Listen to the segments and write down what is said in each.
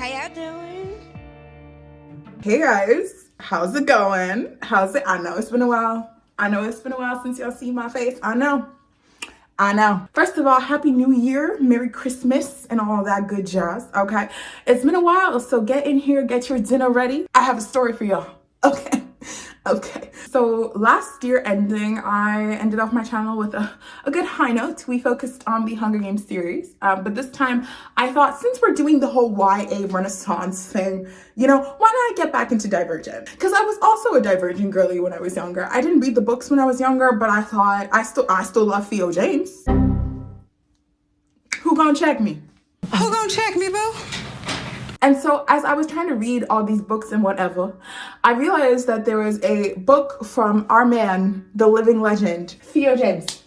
How y'all doing? Hey guys, how's it going? How's it? I know it's been a while. Since y'all see my face. I know. First of all, Happy New Year, Merry Christmas, and all that good jazz, okay? It's been a while, so get in here, get your dinner ready. I have a story for y'all, okay? So last year ending, I ended off my channel with a good high note. We focused on the Hunger Games series, but this time I thought, since we're doing the whole YA Renaissance thing, why not I get back into Divergent? Because I was also a Divergent girly when I was younger. I didn't read the books when I was younger, but I thought I still love Theo James. Who gonna check me? Who gonna check me, boo? And so as I was trying to read all these books and whatever, I realized that there was a book from our man, the living legend, Theo James.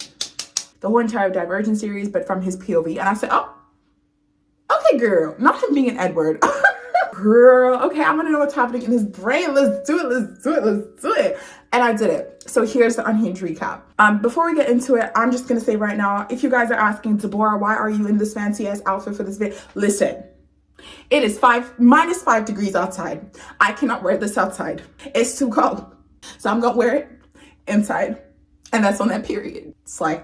The whole entire Divergent series, but from his POV. And I said, oh, okay, girl. Not him being an Edward. Girl, okay, I'm gonna know what's happening in his brain. Let's do it. And I did it. So here's the unhinged recap. Before we get into it, I'm just gonna say right now, if you guys are asking, Deborah, why are you in this fancy ass outfit for this video? Listen. It is minus 5 degrees outside. I cannot wear this outside. It's too cold. So I'm gonna wear it inside. And that's on that period. Slay.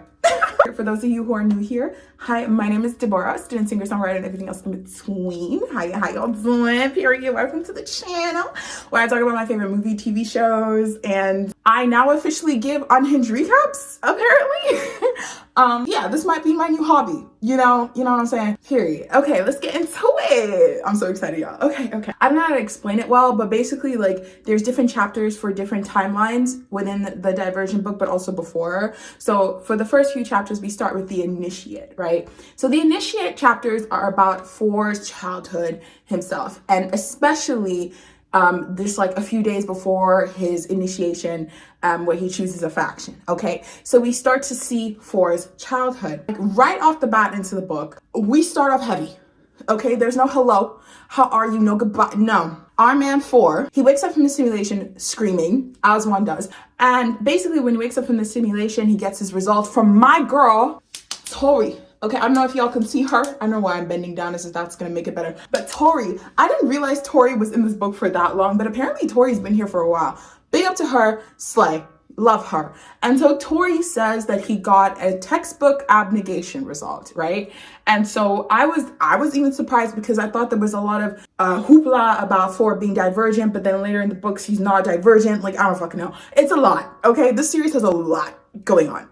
For those of you who are new here, hi, my name is Deborah, student, singer, songwriter, and everything else in between. Hi, how y'all doing? Period. Welcome to the channel where I talk about my favorite movie, TV shows, and I now officially give unhinged recaps, apparently. Yeah, this might be my new hobby. You know what I'm saying? Period. Okay, let's get into it. I'm so excited, y'all. Okay. I don't know how to explain it well, but basically, like, there's different chapters for different timelines within the Divergent book, but also before. So for the first few chapters, we start with the initiate, right? So the initiate chapters are about For's childhood himself, and especially this like a few days before his initiation, where he chooses a faction. Okay, so we start to see For's childhood. Like, right off the bat into the book, we start off heavy. Okay, there's no hello, how are you, no goodbye, no. Our man For, he wakes up from the simulation screaming, as one does. And basically when he wakes up from the simulation, he gets his result from my girl, Tori. Okay, I don't know if y'all can see her. I don't know why I'm bending down, as if that's gonna make it better. But Tori, I didn't realize Tori was in this book for that long, but apparently Tori's been here for a while. Big up to her, slay, love her. And so Tori says that he got a textbook abnegation result, right? And so I was even surprised, because I thought there was a lot of hoopla about For being divergent, but then later in the books he's not divergent. Like, I don't fucking know. It's a lot, okay? This series has a lot going on.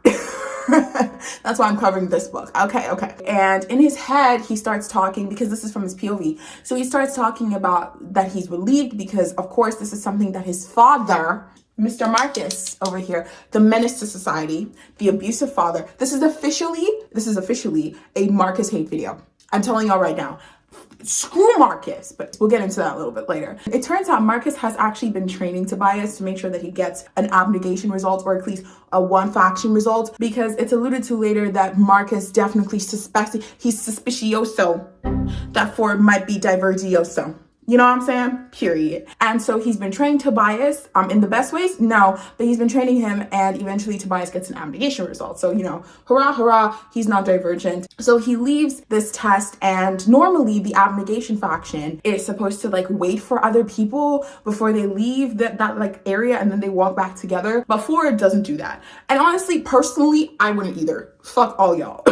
That's why I'm covering this book. Okay. And in his head, he starts talking, because this is from his POV. So he starts talking about that he's relieved because, of course, this is something that his father, Mr. Marcus over here, the menace to society, the abusive father. This is officially a Marcus hate video. I'm telling y'all right now. Screw Marcus, but we'll get into that a little bit later. It turns out Marcus has actually been training Tobias to make sure that he gets an abnegation result, or at least a one faction result, because it's alluded to later that Marcus definitely suspects, he's suspicioso that For might be divergioso. You know what I'm saying? Period. And so he's been training Tobias in the best ways? No, but he's been training him, and eventually Tobias gets an abnegation result. So, hurrah, he's not divergent. So he leaves this test, and normally the abnegation faction is supposed to like wait for other people before they leave that like area, and then they walk back together. But For doesn't do that. And honestly, personally, I wouldn't either. Fuck all y'all.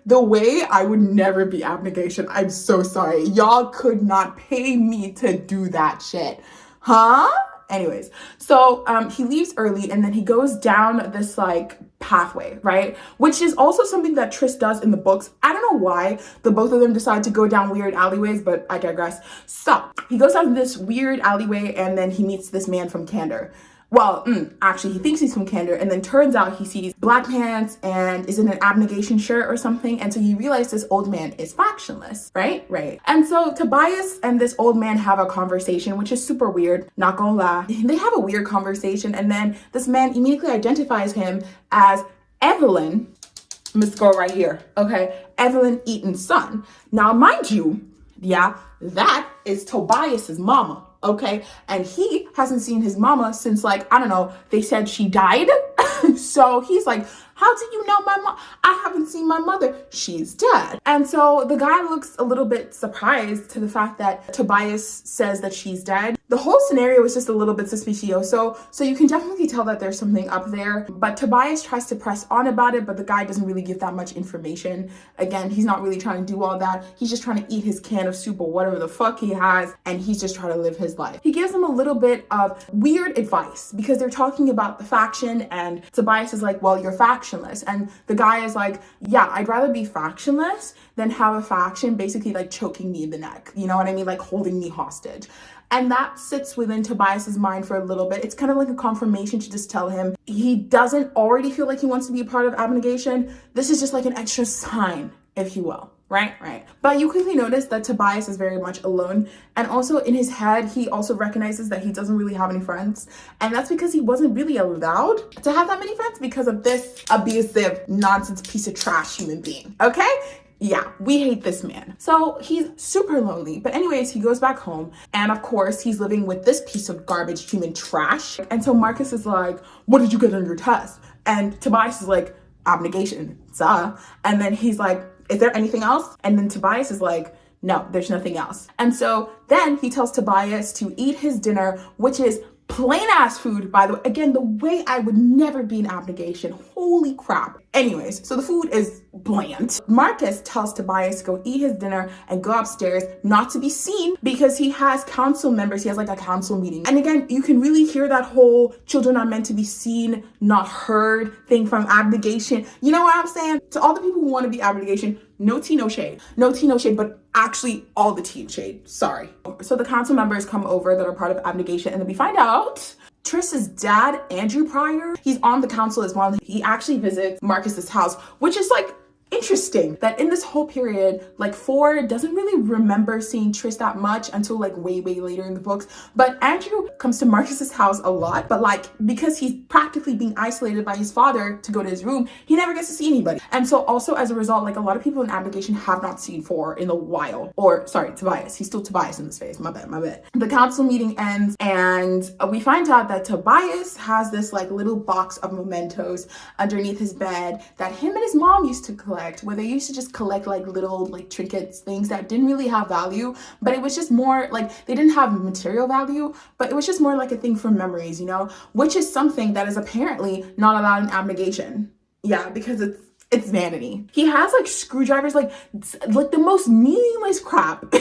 The way I would never be abnegation. I'm so sorry. Y'all could not pay me to do that shit. Huh? Anyways, so he leaves early, and then he goes down this like pathway, right? Which is also something that Tris does in the books. I don't know why the both of them decide to go down weird alleyways, but I digress. So he goes down this weird alleyway, and then he meets this man from Candor. Well, actually, he thinks he's from Candor, and then turns out he sees black pants and is in an abnegation shirt or something. And so you realize this old man is factionless, right? Right. And so Tobias and this old man have a conversation, which is super weird, not gonna lie. They have a weird conversation, and then this man immediately identifies him as Evelyn, Miss Girl right here, okay? Evelyn Eaton's son. Now, mind you, yeah, that is Tobias's mama. Okay, and he hasn't seen his mama since, like, I don't know, they said she died. So he's like, How do you know my mom? I haven't seen my mother. She's dead. And so the guy looks a little bit surprised to the fact that Tobias says that she's dead. The whole scenario is just a little bit suspicious. So you can definitely tell that there's something up there. But Tobias tries to press on about it, but the guy doesn't really give that much information. Again, he's not really trying to do all that. He's just trying to eat his can of soup or whatever the fuck he has, and he's just trying to live his life. He gives him a little bit of weird advice because they're talking about the faction, and Tobias is like, well, you're factionless. And the guy is like, yeah, I'd rather be factionless than have a faction basically like choking me in the neck. You know what I mean? Like holding me hostage. And that sits within Tobias's mind for a little bit. It's kind of like a confirmation to just tell him he doesn't already feel like he wants to be a part of abnegation. This is just like an extra sign, if you will. Right. But you quickly notice that Tobias is very much alone. And also in his head, he also recognizes that he doesn't really have any friends. And that's because he wasn't really allowed to have that many friends because of this abusive, nonsense piece of trash human being. Okay? Yeah, we hate this man. So he's super lonely. But anyways, he goes back home. And of course, he's living with this piece of garbage human trash. And so Marcus is like, what did you get on your test? And Tobias is like, abnegation, and then he's like, is there anything else? And then Tobias is like, no, there's nothing else. And so then he tells Tobias to eat his dinner, which is plain ass food, by the way. Again, the way I would never be in abnegation. Holy crap. Anyways, so the food is bland. Marcus tells Tobias to go eat his dinner and go upstairs, not to be seen, because he has council members. He has like a council meeting. And again, you can really hear that whole children are meant to be seen, not heard thing from abnegation. You know what I'm saying? To all the people who want to be abnegation, no tea, no shade. No tea, no shade, but actually all the tea and shade. Sorry. So the council members come over that are part of abnegation, and then we find out Triss's dad, Andrew Pryor, he's on the council as well. He actually visits Marcus's house, which is like interesting that in this whole period, like Ford doesn't really remember seeing Triss that much until like way later in the books. But Andrew comes to Marcus's house a lot, but like because he's practically being isolated by his father to go to his room, he never gets to see anybody. And so also as a result, like a lot of people in abnegation have not seen Ford in a while. Or sorry, Tobias. He's still Tobias in this phase. My bad. The council meeting ends, and we find out that Tobias has this like little box of mementos underneath his bed that him and his mom used to collect, where they used to just collect like little like trinkets, things that didn't really have value, but it was just more like they didn't have material value, but it was just more like a thing for memories, you know, which is something that is apparently not allowed in abnegation. Yeah, because it's vanity. He has like screwdrivers, like the most meaningless crap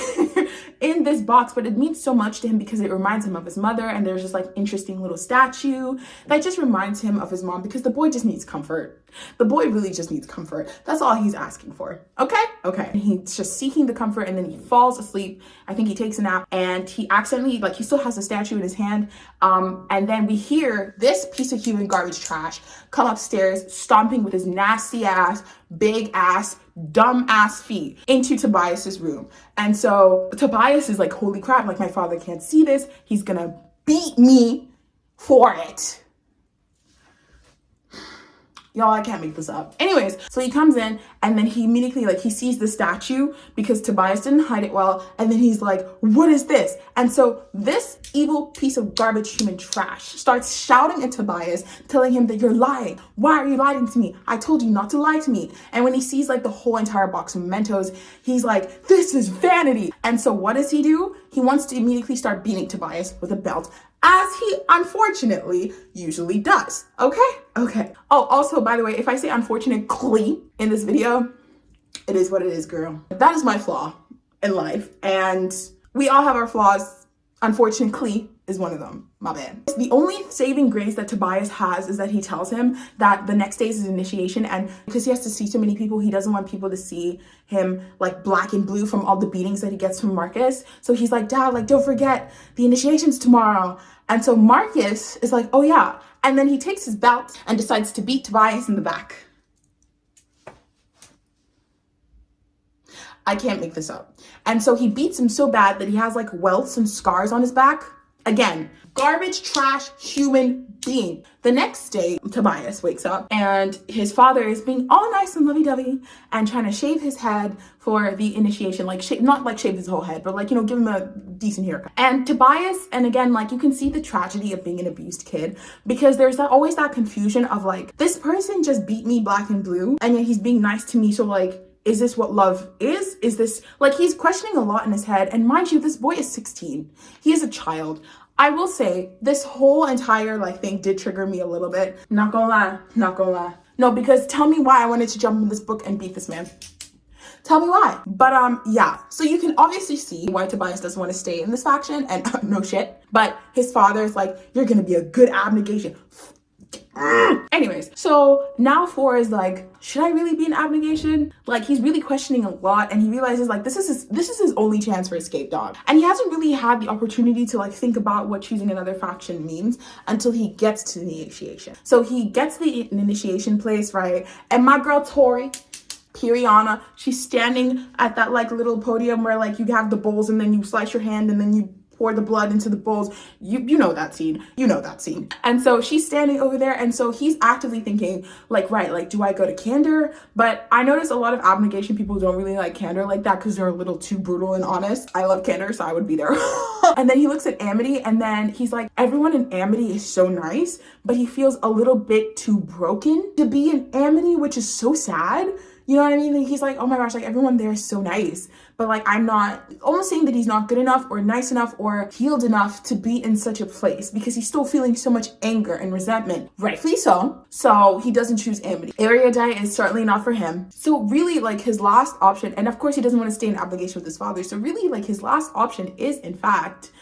in this box, but it means so much to him because it reminds him of his mother, and there's just like interesting little statue that just reminds him of his mom, because the boy just needs comfort. The boy really just needs comfort. That's all he's asking for. Okay. And he's just seeking the comfort, and then he falls asleep. I think he takes a nap, and he accidentally, like, he still has the statue in his hand. And then we hear this piece of human garbage trash come upstairs, stomping with his nasty ass, big ass, dumb ass feet into Tobias's room. And so Tobias is like, holy crap, like my father can't see this. He's gonna beat me for it. Y'all, I can't make this up. Anyways, so he comes in, and then he immediately, like, he sees the statue because Tobias didn't hide it well. And then he's like, what is this? And so this evil piece of garbage human trash starts shouting at Tobias, telling him that you're lying. Why are you lying to me? I told you not to lie to me. And when he sees like the whole entire box of mementos, he's like, this is vanity. And so what does he do? He wants to immediately start beating Tobias with a belt, as he unfortunately usually does. Okay. Oh, also, by the way, if I say unfortunately in this video, it is what it is, girl. That is my flaw in life. And we all have our flaws. Unfortunately is one of them. My bad. The only saving grace that Tobias has is that he tells him that the next day is his initiation, and because he has to see so many people, he doesn't want people to see him like black and blue from all the beatings that he gets from Marcus. So he's like, Dad, like, don't forget the initiation's tomorrow. And so Marcus is like, oh yeah. And then he takes his belt and decides to beat Tobias in the back. I can't make this up. And so he beats him so bad that he has like welts and scars on his back. Again, garbage, trash, human being. The next day, Tobias wakes up and his father is being all nice and lovey-dovey and trying to shave his head for the initiation. Like, not like shave his whole head, but like, you know, give him a decent haircut. And Tobias, and again, like, you can see the tragedy of being an abused kid, because there's always that confusion of like, this person just beat me black and blue, and yet he's being nice to me. So like, is this what love is? Is this, like, he's questioning a lot in his head. And mind you, this boy is 16. He is a child. I will say this whole entire like thing did trigger me a little bit. Not gonna lie. No, because tell me why I wanted to jump in this book and beat this man. Tell me why. But yeah, so you can obviously see why Tobias doesn't want to stay in this faction, and no shit. But his father is like, you're gonna be a good abnegation. Anyways, so now 4 is like, should I really be in abnegation? Like, he's really questioning a lot, and he realizes like this is his only chance for escape, dog. And he hasn't really had the opportunity to like think about what choosing another faction means until he gets to the initiation. So he gets the initiation place, right? And my girl Tori, Kiriana, she's standing at that like little podium where like you have the bowls and then you slice your hand and then you pour the blood into the bowls. You know that scene. And so she's standing over there, and so he's actively thinking like, right, like, do I go to candor? But I notice a lot of abnegation people don't really like candor like that because they're a little too brutal and honest. I love candor, so I would be there. And then he looks at Amity, and then he's like, everyone in Amity is so nice, but he feels a little bit too broken to be in Amity, which is so sad. You know what I mean? Like, he's like, oh my gosh, like, everyone there is so nice, but like, I'm not, almost saying that he's not good enough or nice enough or healed enough to be in such a place, because he's still feeling so much anger and resentment, rightfully so. So he doesn't choose Amity. Erudite is certainly not for him. So really, like, his last option, and of course he doesn't want to stay in obligation with his father, so really, like, his last option is in fact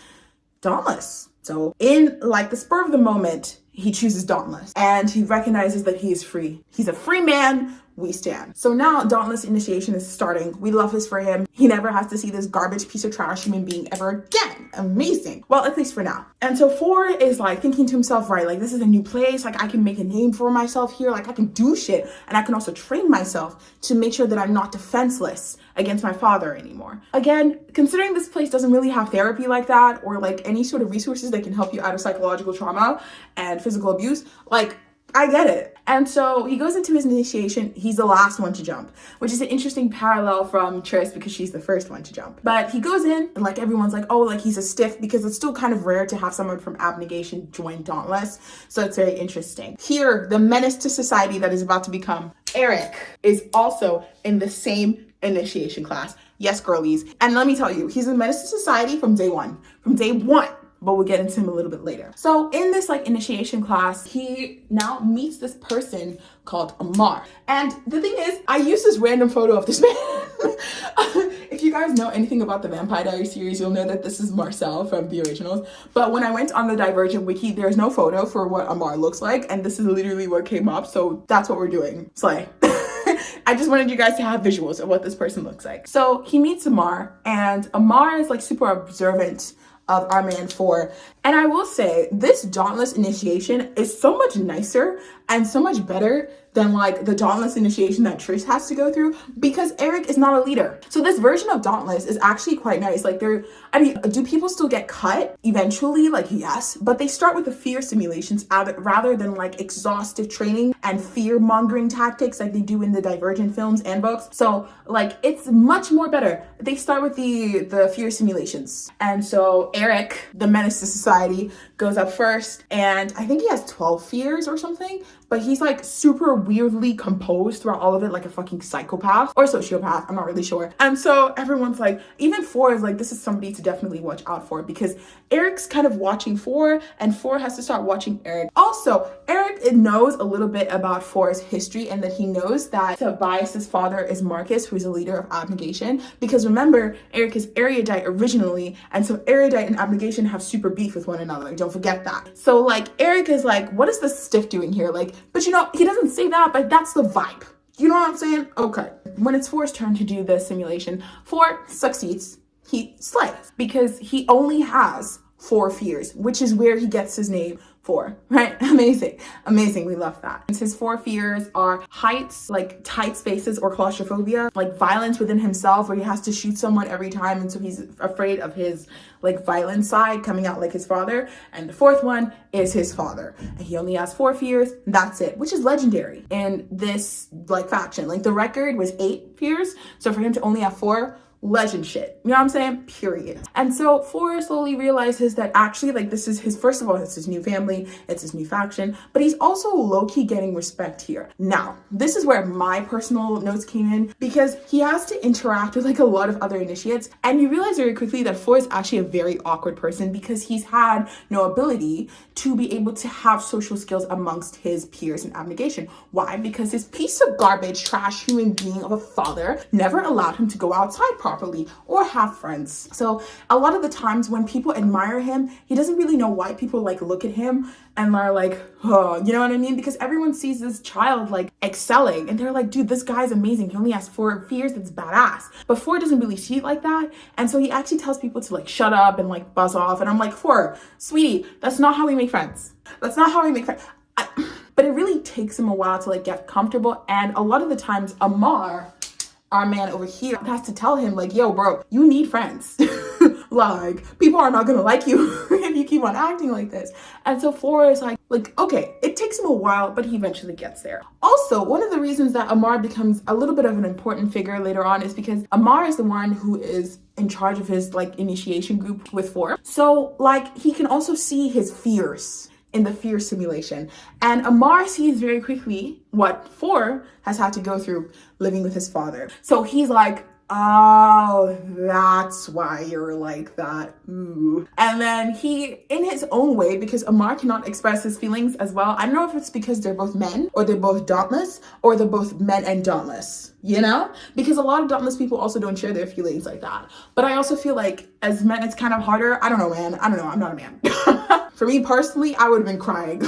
Dauntless. So in like the spur of the moment, he chooses Dauntless, and he recognizes that he is free. He's a free man. We stand. So now Dauntless initiation is starting. We love this for him. He never has to see this garbage piece of trash human being ever again. Amazing. Well, at least for now. And so 4 is like thinking to himself, right, like, this is a new place. Like, I can make a name for myself here. Like, I can do shit. And I can also train myself to make sure that I'm not defenseless against my father anymore. Again, considering this place doesn't really have therapy like that, or like any sort of resources that can help you out of psychological trauma and physical abuse, like, I get it. And so he goes into his initiation. He's the last one to jump, which is an interesting parallel from Triss, because she's the first one to jump. But he goes in, and like, everyone's like, oh, like, he's a stiff, because it's still kind of rare to have someone from abnegation join Dauntless. So it's very interesting. Here, the menace to society that is about to become Eric is also in the same initiation class. Yes, girlies. And let me tell you, he's a menace to society from day one. But we'll get into him a little bit later. So in this like initiation class, he now meets this person called Amar. And the thing is, I used this random photo of this man. If you guys know anything about the Vampire Diaries series, you'll know that this is Marcel from the originals. But when I went on the Divergent wiki, there's no photo for what Amar looks like. And this is literally what came up. So that's what we're doing. Slay. I just wanted you guys to have visuals of what this person looks like. So he meets Amar, and Amar is like super observant of our man 4. And I will say, this Dauntless initiation is so much nicer and so much better than like the Dauntless initiation that Triss has to go through, because Eric is not a leader. So this version of Dauntless is actually quite nice. Like, do people still get cut eventually? Like, yes, but they start with the fear simulations rather than like exhaustive training and fear mongering tactics like they do in the Divergent films and books. So like, it's much more better. They start with the fear simulations. And so Eric, the menace to society, goes up first, and I think he has 12 fears or something, but he's like super weirdly composed throughout all of it, like a fucking psychopath or sociopath, I'm not really sure. And so everyone's like, even 4 is like, this is somebody to definitely watch out for, because Eric's kind of watching 4, and 4 has to start watching Eric. Also, Eric knows a little bit about 4's history, and that he knows that Tobias's father is Marcus, who is a leader of abnegation, because remember, Eric is erudite originally, and so erudite and abnegation have super beef with one another. Don't forget that. So like, Eric is like, what is this stiff doing here? Like, but you know, he doesn't say that, but that's the vibe. You know what I'm saying? Okay. When it's 4's turn to do the simulation, 4 succeeds. He slays, because he only has 4 fears, which is where he gets his name for, right? Amazing, we love that. And his 4 fears are heights, like tight spaces or claustrophobia, like violence within himself where he has to shoot someone every time, and so he's afraid of his like violent side coming out like his father. And the 4th one is his father, and he only has 4 fears, that's it, which is legendary in this like faction. Like the record was 8 fears, so for him to only have 4, legend shit, you know what I'm saying, period. And so 4 slowly realizes that actually like this is his, first of all, it's his new family, it's his new faction, but he's also low-key getting respect here. Now this is where my personal notes came in, because he has to interact with like a lot of other initiates, and you realize very quickly that 4 is actually a very awkward person because he's had no ability to be able to have social skills amongst his peers in abnegation. Why? Because his piece of garbage, trash human being of a father never allowed him to go outside properly or have friends. So a lot of the times when people admire him, he doesn't really know why people like look at him and are like, oh, you know what I mean? Because everyone sees this child like excelling and they're like, dude, this guy's amazing. He only has 4 fears, that's badass. But 4 doesn't really see it like that. And so he actually tells people to like shut up and like buzz off. And I'm like, 4, sweetie, that's not how we make friends. That's not how we make friends. But it really takes him a while to like get comfortable. And a lot of the times Amar, our man over here, has to tell him like, yo bro, you need friends. Like people are not gonna like you if you keep on acting like this. And so 4 is like okay, it takes him a while, but he eventually gets there. Also, one of the reasons that Amar becomes a little bit of an important figure later on is because Amar is the one who is in charge of his like initiation group with 4. So like he can also see his fears in the fear simulation. And Amar sees very quickly what 4 has had to go through living with his father. So he's like, oh, that's why you're like that. Ooh. And then he, in his own way, because Amar cannot express his feelings as well. I don't know if it's because they're both men, or they're both dauntless, or they're both men and dauntless, you know? Because a lot of dauntless people also don't share their feelings like that. But I also feel like as men, it's kind of harder. I don't know, man. I don't know. I'm not a man. For me personally, I would have been crying.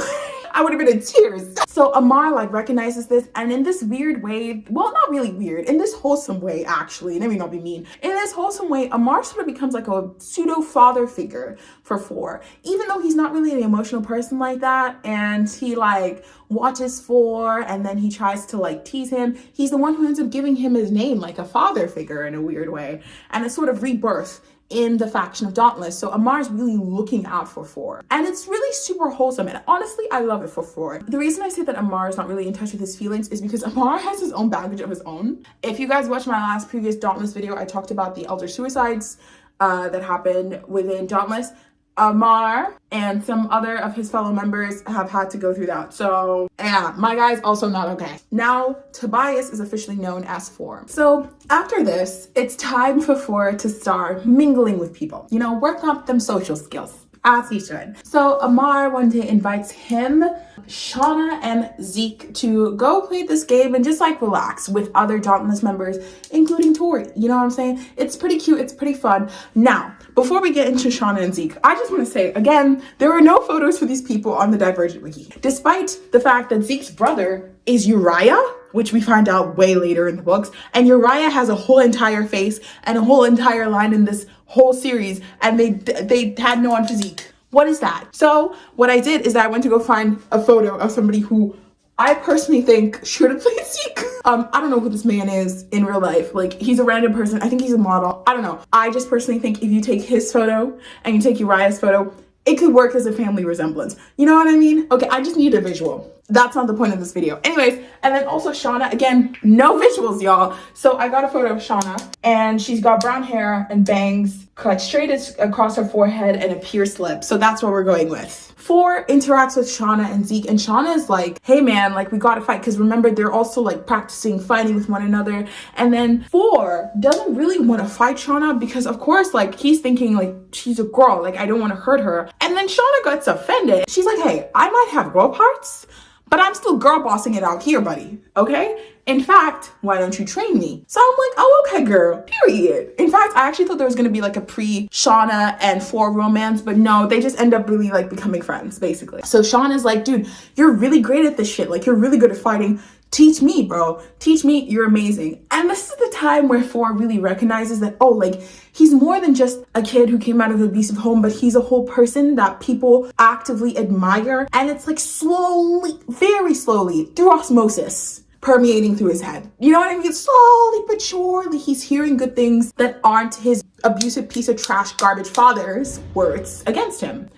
I would have been in tears. So Amar like recognizes this, and in this weird way, well, not really weird, in this wholesome way, actually, let me not be mean. In this wholesome way, Amar sort of becomes like a pseudo father figure for 4, even though he's not really an emotional person like that. And he like watches 4, and then he tries to like tease him. He's the one who ends up giving him his name, like a father figure in a weird way, and a sort of rebirth in the faction of Dauntless. So Amar's really looking out for 4. And it's really super wholesome. And honestly, I love it for 4. The reason I say that Amar is not really in touch with his feelings is because Amar has his own baggage of his own. If you guys watched my previous Dauntless video, I talked about the elder suicides that happened within Dauntless. Amar and some other of his fellow members have had to go through that. So yeah, my guy's also not okay. Now, Tobias is officially known as 4. So after this, it's time for 4 to start mingling with people, you know, work up them social skills, as he should. So Amar one day invites him, Shauna, and Zeke to go play this game and just like relax with other Dauntless members, including Tori. You know what I'm saying? It's pretty cute. It's pretty fun. Now, before we get into Shauna and Zeke, I just want to say again, there are no photos for these people on the Divergent wiki, despite the fact that Zeke's brother is Uriah, which we find out way later in the books. And Uriah has a whole entire face and a whole entire line in this whole series, and they had no one for Zeke. What is that? So what I did is that I went to go find a photo of somebody who I personally think should have played Zeke. I don't know who this man is in real life. Like, he's a random person. I think he's a model. I don't know. I just personally think if you take his photo and you take Uriah's photo, it could work as a family resemblance. You know what I mean? Okay, I just need a visual. That's not the point of this video. Anyways, and then also Shauna, again, no visuals, y'all. So I got a photo of Shauna, and she's got brown hair and bangs cut straight across her forehead and a pierced lip. So that's what we're going with. 4 interacts with Shauna and Zeke, and Shauna is like, hey man, like we gotta fight, because remember, they're also like practicing fighting with one another. And then 4 doesn't really want to fight Shauna because of course, like he's thinking like she's a girl, like I don't want to hurt her. And then Shauna gets offended. She's like, hey, I might have girl parts, but I'm still girl bossing it out here, buddy, okay? In fact, why don't you train me? So I'm like, oh, okay, girl, period. In fact, I actually thought there was gonna be like a pre-Shauna and 4 romance, but no, they just end up really like becoming friends, basically. So Shauna's like, dude, you're really great at this shit. Like, you're really good at fighting. teach me, bro. Teach me. You're amazing. And this is the time where 4 really recognizes that, oh, like, he's more than just a kid who came out of an abusive home, but he's a whole person that people actively admire. And it's like slowly, very slowly, through osmosis, permeating through his head. You know what I mean? Slowly but surely, he's hearing good things that aren't his abusive piece of trash garbage father's words against him.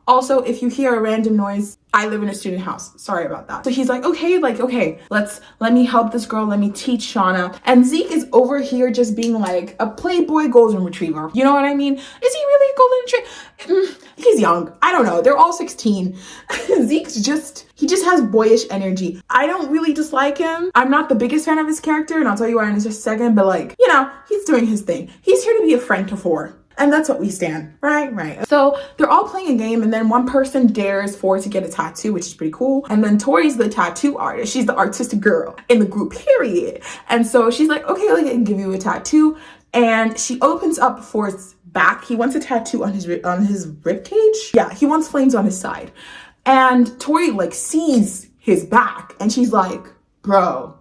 Also, if you hear a random noise, I live in a student house. Sorry about that. So he's like, okay, let me help this girl. Let me teach Shauna. And Zeke is over here just being like a playboy golden retriever. You know what I mean? Is he really a golden retriever? He's young. I don't know. They're all 16. He just has boyish energy. I don't really dislike him. I'm not the biggest fan of his character, and I'll tell you why in just a second, but like, you know, he's doing his thing. He's here to be a friend to 4. And that's what we stand, right? So they're all playing a game, and then one person dares 4 to get a tattoo, which is pretty cool. And then Tori's the tattoo artist. She's the artistic girl in the group, period. And so she's like, okay, like, I can give you a tattoo. And she opens up 4's back. He wants a tattoo on his rib cage. Yeah, he wants flames on his side. And Tori like sees his back, and she's like, bro,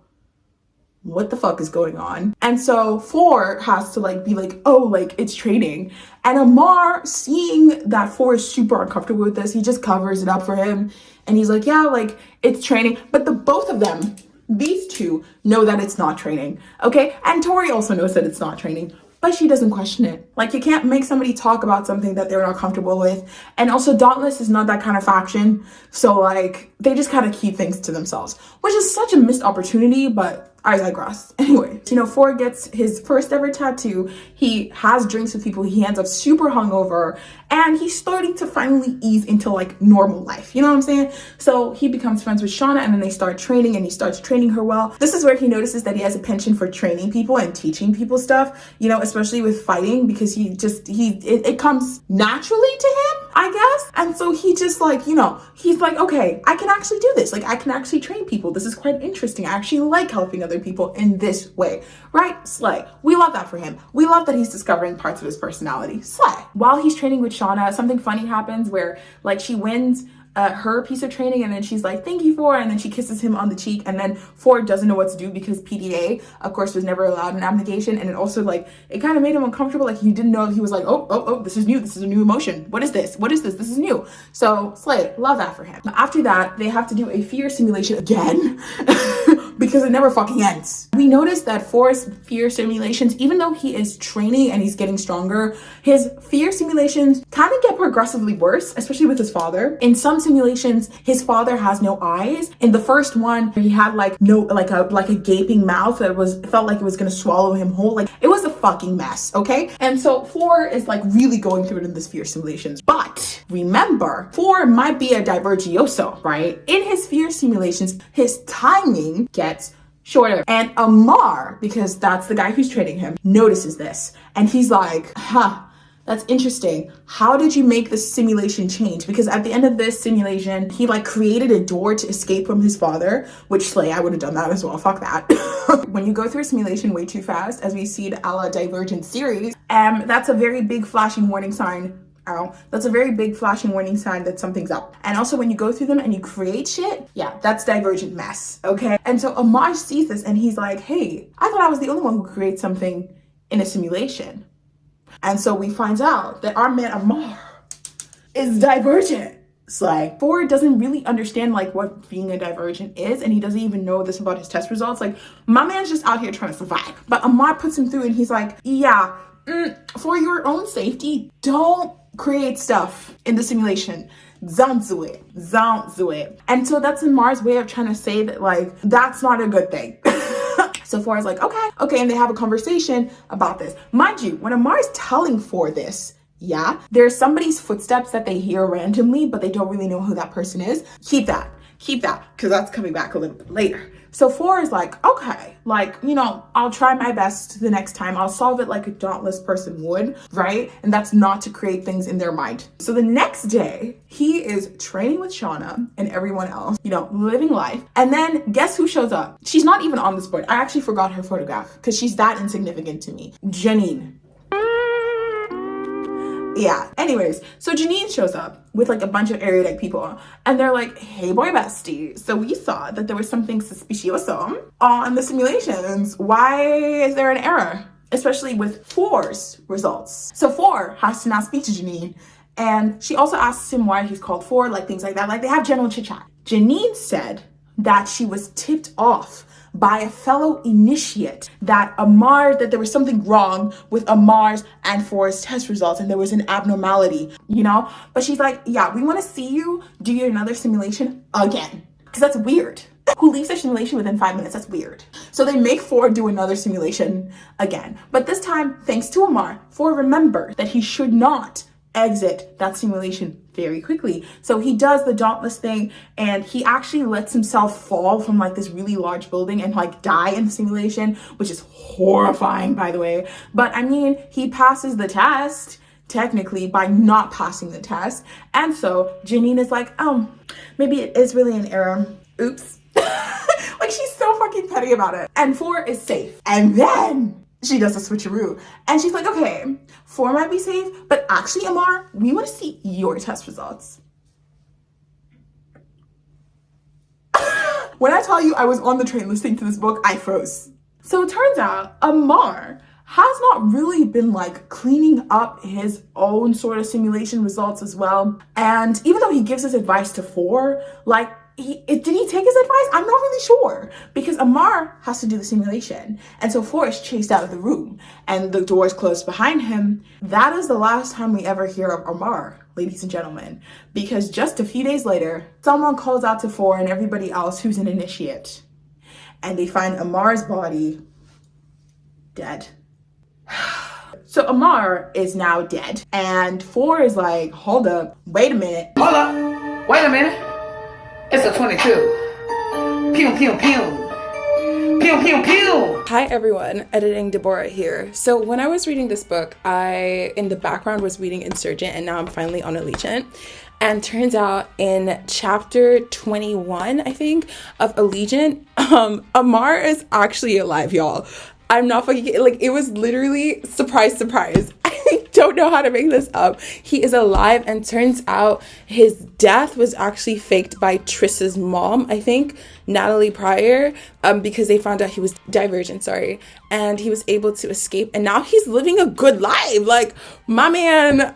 what the fuck is going on? And so 4 has to like be like, oh, like, it's training. And Amar, seeing that 4 is super uncomfortable with this, he just covers it up for him. And he's like, yeah, like, it's training. But the both of them, these 2, know that it's not training, okay? And Tori also knows that it's not training, but she doesn't question it. Like, you can't make somebody talk about something that they're not comfortable with. And also, Dauntless is not that kind of faction. So like, they just kind of keep things to themselves, which is such a missed opportunity, but I digress. Anyway, you know, 4 gets his first ever tattoo. He has drinks with people. He ends up super hungover, and he's starting to finally ease into like normal life. You know what I'm saying? So he becomes friends with Shauna, and then they start training, and he starts training her well. This is where he notices that he has a penchant for training people and teaching people stuff, you know, especially with fighting, because it comes naturally to him, I guess. And so he just like, you know, he's like, okay, I can actually do this. Like, I can actually train people. This is quite interesting. I actually like helping other people in this way, right? Slay. We love that for him. We love that he's discovering parts of his personality. Slay. While he's training with Shauna, something funny happens where like she wins her piece of training, and then she's like, thank you, 4, and then she kisses him on the cheek, and then 4 doesn't know what to do because PDA, of course, was never allowed in abnegation. And it also like, it kind of made him uncomfortable. Like, he didn't know. He was like, oh, this is new. This is a new emotion. What is this? This is new. So slay. Love that for him. After that, they have to do a fear simulation again because it never fucking ends. We noticed that 4's fear simulations, even though he is training and he's getting stronger, his fear simulations kind of get progressively worse, especially with his father. In some simulations, his father has no eyes. In the first one, he had like a gaping mouth that felt like it was gonna swallow him whole. Like, it was a fucking mess, okay? And so 4 is like really going through it in this fear simulations. But remember, 4 might be a divergioso, right? In his fear simulations, his timing gets shorter. And Amar, because that's the guy who's training him, notices this. And he's like, that's interesting. How did you make the simulation change? Because at the end of this simulation, he like created a door to escape from his father, which slay, I would have done that as well. Fuck that. When you go through a simulation way too fast, as we see the a la Divergent series, that's a very big flashing warning sign. That's a very big flashing warning sign that something's up. And also when you go through them and you create shit, yeah, that's Divergent mess, okay? And so Amar sees this and he's like, hey, I thought I was the only one who creates something in a simulation. And so we find out that our man Amar is Divergent. It's like 4 doesn't really understand like what being a Divergent is, and he doesn't even know this about his test results. Like, my man's just out here trying to survive. But Amar puts him through and he's like, yeah, for your own safety, don't create stuff in the simulation. Don't do it. And so that's Amar's way of trying to say that like, that's not a good thing. So 4 is like, okay, and they have a conversation about this. Mind you, when Amar is telling 4 this, yeah, there's somebody's footsteps that they hear randomly, but they don't really know who that person is. Keep that, because that's coming back a little bit later. So 4 is like, okay, like, you know, I'll try my best the next time. I'll solve it like a dauntless person would, right? And that's not to create things in their mind. So the next day, he is training with Shauna and everyone else, you know, living life. And then guess who shows up? She's not even on this board. I actually forgot her photograph because she's that insignificant to me. Janine. Yeah. Anyways, so Janine shows up with like a bunch of erudite people and they're like, hey boy bestie, so we saw that there was something suspicious on the simulations. Why is there an error? Especially with 4's results. So 4 has to now speak to Janine and she also asks him why he's called 4, like things like that. Like they have general chit chat. Janine said that she was tipped off by a fellow initiate that there was something wrong with Amar's and 4's test results and there was an abnormality, you know? But she's like, yeah, we want to see you do another simulation again, because that's weird. Who leaves their simulation within 5 minutes? That's weird. So they make 4 do another simulation again. But this time, thanks to Amar, 4 remembered that he should not exit that simulation very quickly. So he does the dauntless thing and he actually lets himself fall from like this really large building and like die in the simulation, which is horrifying, by the way. But I mean, he passes the test technically by not passing the test. And so Janine is like, oh, maybe it is really an error. Oops. Like she's so fucking petty about it. And 4 is safe. And then she does a switcheroo and she's like, okay, 4 might be safe, but actually, Amar, we want to see your test results. When I tell you I was on the train listening to this book, I froze. So it turns out Amar has not really been like cleaning up his own sort of simulation results as well. And even though he gives his advice to 4, like, did he take his advice? I'm not really sure because Amar has to do the simulation. And so 4 is chased out of the room and the doors closed behind him. That is the last time we ever hear of Amar, ladies and gentlemen, because just a few days later, someone calls out to 4 and everybody else who's an initiate and they find Amar's body dead. So Amar is now dead and 4 is like, hold up, wait a minute. Hold up, wait a minute. It's a 22. Pew, pew, pew. Pew, pew, pew. Hi everyone, Editing Deborah here. So when I was reading this book, I, in the background, was reading Insurgent and now I'm finally on Allegiant. And turns out in chapter 21, I think, of Allegiant, Amar is actually alive, y'all. I'm not fucking, like, it was literally surprise, surprise. I don't know how to make this up. He is alive and turns out his death was actually faked by Triss's mom, I think, Natalie Pryor, because they found out he was divergent, and he was able to escape and now he's living a good life. Like, my man,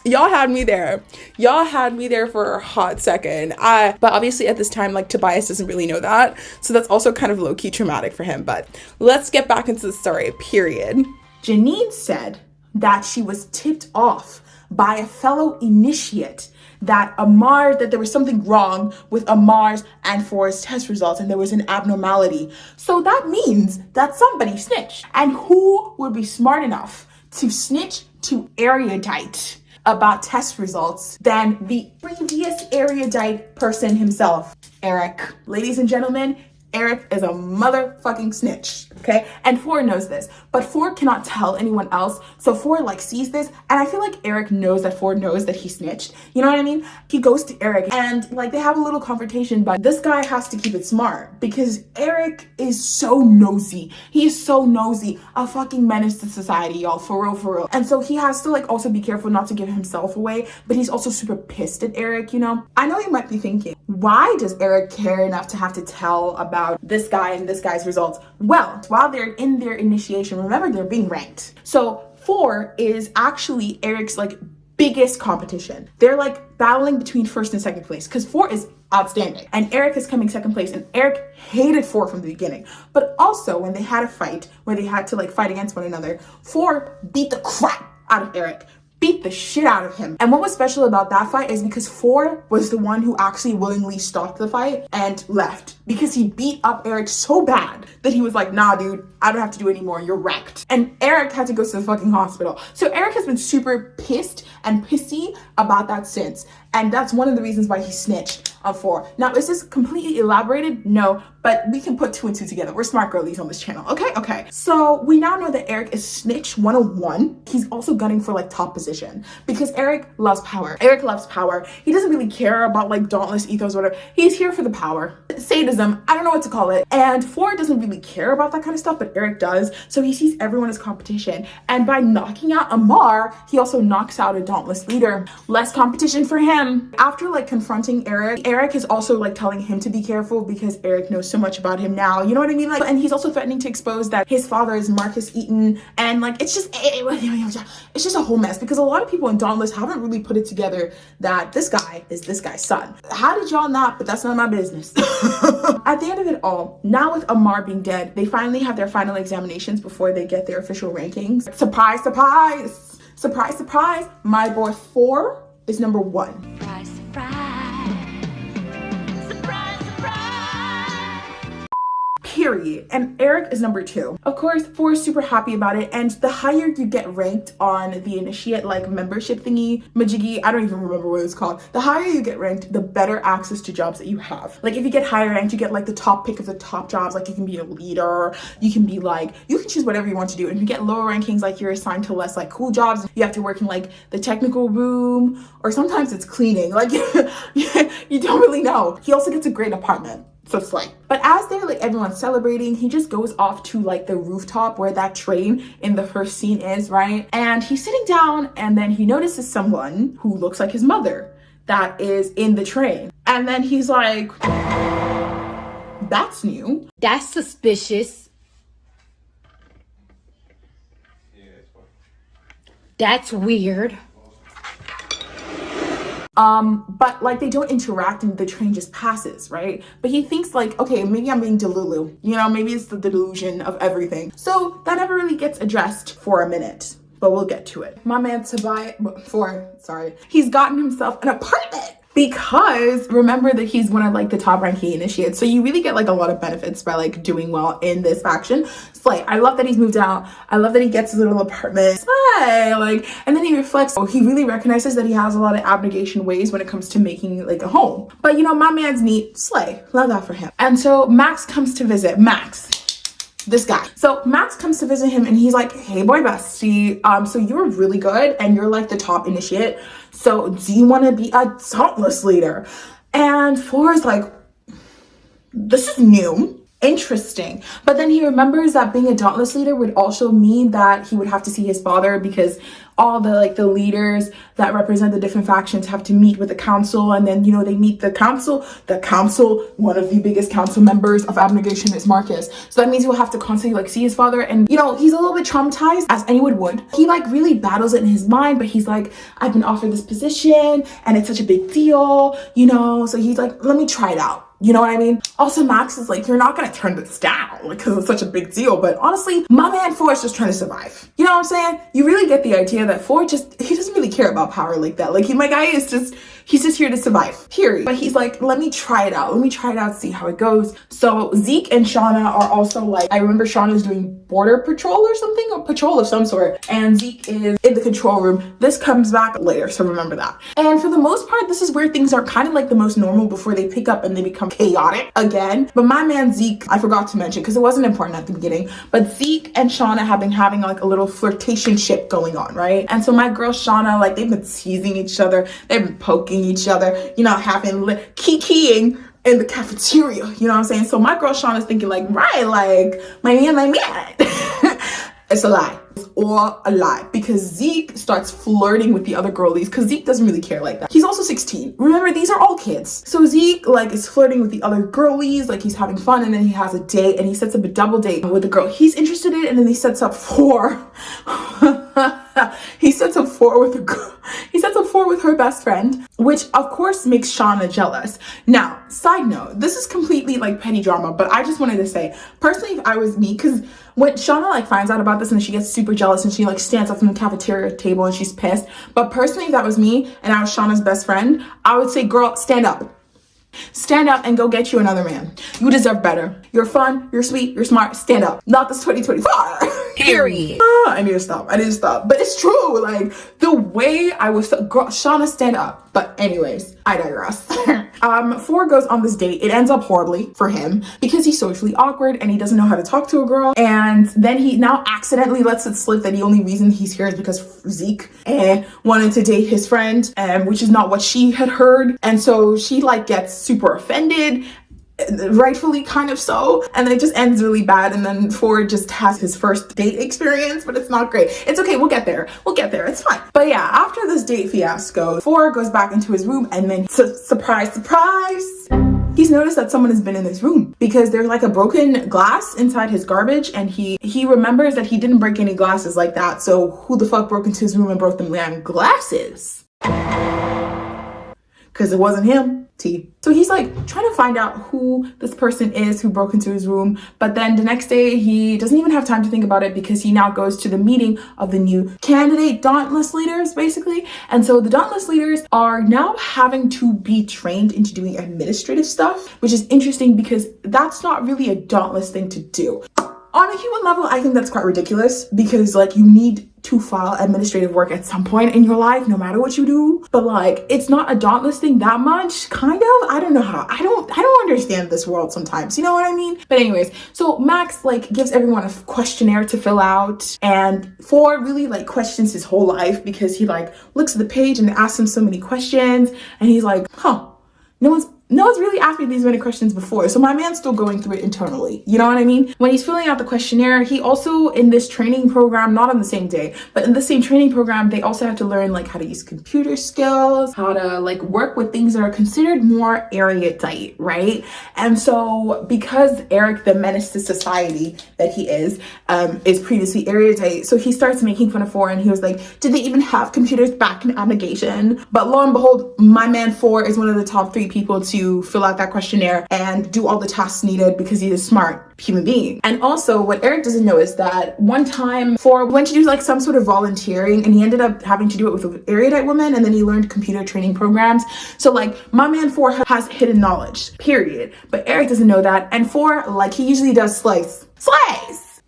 y'all had me there. Y'all had me there for a hot second. But obviously at this time, like, Tobias doesn't really know that. So that's also kind of low-key traumatic for him. But let's get back into the story, period. Janine said that she was tipped off by a fellow initiate that there was something wrong with Amar's and 4's test results and there was an abnormality. So that means that somebody snitched. And who would be smart enough to snitch to erudite about test results than the previous erudite person himself, Eric? Ladies and gentlemen, Eric is a motherfucking snitch, okay? And 4 knows this, but 4 cannot tell anyone else. So 4 like sees this, and I feel like Eric knows that 4 knows that he snitched. You know what I mean? He goes to Eric and like they have a little confrontation, but this guy has to keep it smart because Eric is so nosy. He is so nosy, a fucking menace to society, y'all, for real, for real. And so he has to like also be careful not to give himself away, but he's also super pissed at Eric, you know? I know you might be thinking, why does Eric care enough to have to tell about this guy and this guy's results? Well, while they're in their initiation, remember they're being ranked. So 4 is actually Eric's like biggest competition. They're like battling between first and second place because 4 is outstanding and Eric is coming second place, and Eric hated 4 from the beginning. But also when they had a fight where they had to like fight against one another, 4 beat the crap out of Eric, beat the shit out of him. And what was special about that fight is because 4 was the one who actually willingly stopped the fight and left because he beat up Eric so bad that he was like, nah, dude, I don't have to do it anymore. You're wrecked. And Eric had to go to the fucking hospital. So Eric has been super pissed and pissy about that since. And that's one of the reasons why he snitched on 4. Now, is this completely elaborated? No, but we can put 2 and 2 together. We're smart girlies on this channel, okay? So we now know that Eric is snitch 101. He's also gunning for like top position because Eric loves power. Eric loves power. He doesn't really care about like dauntless ethos or whatever. He's here for the power. Sadism, I don't know what to call it. And 4 doesn't really care about that kind of stuff, but Eric does. So he sees everyone as competition. And by knocking out Amar, he also knocks out a dauntless leader. Less competition for him. After like confronting Eric is also like telling him to be careful because Eric knows so much about him now. You know what I mean? Like, and he's also threatening to expose that his father is Marcus Eaton. And like, it's just a whole mess because a lot of people in Dauntless haven't really put it together that this guy is this guy's son. How did y'all not? But that's none of my business. At the end of it all, now with Amar being dead, they finally have their final examinations before they get their official rankings. Surprise, surprise, surprise, surprise. My boy 4 is number 1. Surprise, surprise. Surprise, surprise. Period. And Eric is number 2. Of course, 4 is super happy about it. And the higher you get ranked on the initiate like membership thingy, majiggy, I don't even remember what it's called. The higher you get ranked, the better access to jobs that you have. Like if you get higher ranked, you get like the top pick of the top jobs. Like you can be a leader, you can be like, you can choose whatever you want to do. And if you get lower rankings, like you're assigned to less like cool jobs. You have to work in like the technical room, or sometimes it's cleaning. Like you don't really know. He also gets a great apartment. So slay. But as they're like everyone's celebrating, he just goes off to like the rooftop where that train in the first scene is, right? And he's sitting down and then he notices someone who looks like his mother that is in the train. And then he's like, that's new. That's suspicious. That's weird. But like they don't interact and the train just passes, right? But he thinks like, okay, maybe I'm being delulu, you know, maybe it's the delusion of everything. So that never really gets addressed for a minute, but we'll get to it. My man he's gotten himself an apartment. Because remember that he's one of like the top ranking initiates. So you really get like a lot of benefits by like doing well in this faction. Slay. I love that he's moved out. I love that he gets his little apartment. Slay. Like, and then he reflects, oh, he really recognizes that he has a lot of abnegation ways when it comes to making like a home. But you know, my man's neat. Slay. Love that for him. And so Max comes to visit. This guy. So Max comes to visit him and he's like, hey boy bestie, so you're really good and you're like the top initiate. So do you want to be a dauntless leader? And 4 is like, this is new. Interesting. But then he remembers that being a dauntless leader would also mean that he would have to see his father because all the like the leaders that represent the different factions have to meet with the council, and then you know they meet the council. One of the biggest council members of abnegation is Marcus, so that means he'll have to constantly like see his father, and you know he's a little bit traumatized, as anyone would. He like really battles it in his mind, but he's like, I've been offered this position and it's such a big deal, you know, so he's like, let me try it out. You know what I mean? Also, Max is like, you're not gonna turn this down because it's such a big deal. But honestly, my man 4 is just trying to survive. You know what I'm saying? You really get the idea that 4 he doesn't really care about power like that. Like my guy is he's just here to survive, period. But he's like, let me try it out. Let me try it out, see how it goes. So Zeke and Shauna are also like, I remember Shauna's doing border patrol or something, or patrol of some sort. And Zeke is in the control room. This comes back later, so remember that. And for the most part, this is where things are kind of like the most normal before they pick up and they become chaotic again. But my man Zeke, I forgot to mention because it wasn't important at the beginning, but Zeke and Shauna have been having like a little flirtationship going on, right? And so my girl Shauna, like they've been teasing each other, they've been poking each other, you know, having kikiing in the cafeteria, you know what I'm saying? So my girl Shauna's thinking like, right, like my man. It's a lie. It's all a lie because Zeke starts flirting with the other girlies because Zeke doesn't really care like that. He's also 16. Remember, these are all kids. So Zeke like is flirting with the other girlies, like he's having fun, and then he has a date and he sets up a double date with the girl he's interested in, and then he sets up 4. He sets up 4 with a girl. He sets up 4 with her best friend, which of course makes Shauna jealous. Now, side note, this is completely like petty drama, but I just wanted to say, personally, if I was me, because when Shauna like finds out about this and she gets super jealous and she like stands up from the cafeteria table and she's pissed. But personally, if that was me and I was Shauna's best friend, I would say, girl, stand up. Stand up and go get you another man. You deserve better. You're fun, you're sweet, you're smart. Stand up. Not this 2024. Period. I need to stop. But it's true. Like, the way I was, Shauna, stand up. But anyways, I digress. 4 goes on this date. It ends up horribly for him because he's socially awkward and he doesn't know how to talk to a girl. And then he now accidentally lets it slip that the only reason he's here is because Zeke wanted to date his friend, which is not what she had heard. And so she like gets super offended, rightfully kind of so, and then it just ends really bad. And then 4 just has his first date experience, but it's not great. It's okay, we'll get there, it's fine. But yeah, after this date fiasco, 4 goes back into his room, and then surprise, he's noticed that someone has been in this room because there's like a broken glass inside his garbage, and he remembers that he didn't break any glasses like that. So who the fuck broke into his room and broke them damn glasses? Because it wasn't him. So he's like trying to find out who this person is who broke into his room. But then the next day he doesn't even have time to think about it because he now goes to the meeting of the new candidate Dauntless leaders, basically. And so the Dauntless leaders are now having to be trained into doing administrative stuff, which is interesting because that's not really a Dauntless thing to do. On a human level, I think that's quite ridiculous because like you need to file administrative work at some point in your life, no matter what you do. But like, it's not a Dauntless thing that much, kind of. I don't know how. I don't understand this world sometimes. You know what I mean? But anyways, so Max like gives everyone a questionnaire to fill out, and 4 really like questions his whole life because he like looks at the page and asks him so many questions, and he's like, no one's really asked me these many questions before. So my man's still going through it internally. You know what I mean? When he's filling out the questionnaire, he also, in this training program, not on the same day, but in the same training program, they also have to learn like how to use computer skills, how to like work with things that are considered more erudite, right? And so because Eric, the menace to society that he is previously erudite, so he starts making fun of 4, and he was like, did they even have computers back in abnegation? But lo and behold, my man 4 is one of the top 3 people to fill out that questionnaire and do all the tasks needed because he's a smart human being. And also what Eric doesn't know is that one time 4 went to do like some sort of volunteering, and he ended up having to do it with an erudite woman, and then he learned computer training programs. So like my man 4 has hidden knowledge, period. But Eric doesn't know that, and 4, like, he usually does slays.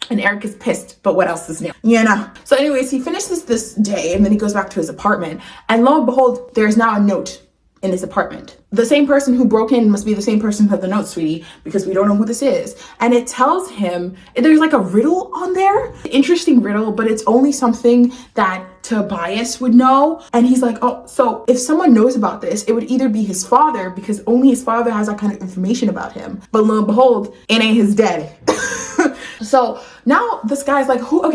And Eric is pissed, but what else is new? You know? So anyways, he finishes this day, and then he goes back to his apartment, and lo and behold, there's now a note in his apartment. The same person who broke in must be the same person who had the note, sweetie, because we don't know who this is. And it tells him, there's like a riddle on there, interesting riddle, but it's only something that Tobias would know. And he's like, oh, so if someone knows about this, it would either be his father, because only his father has that kind of information about him. But lo and behold, it ain't his daddy. So now this guy's like, who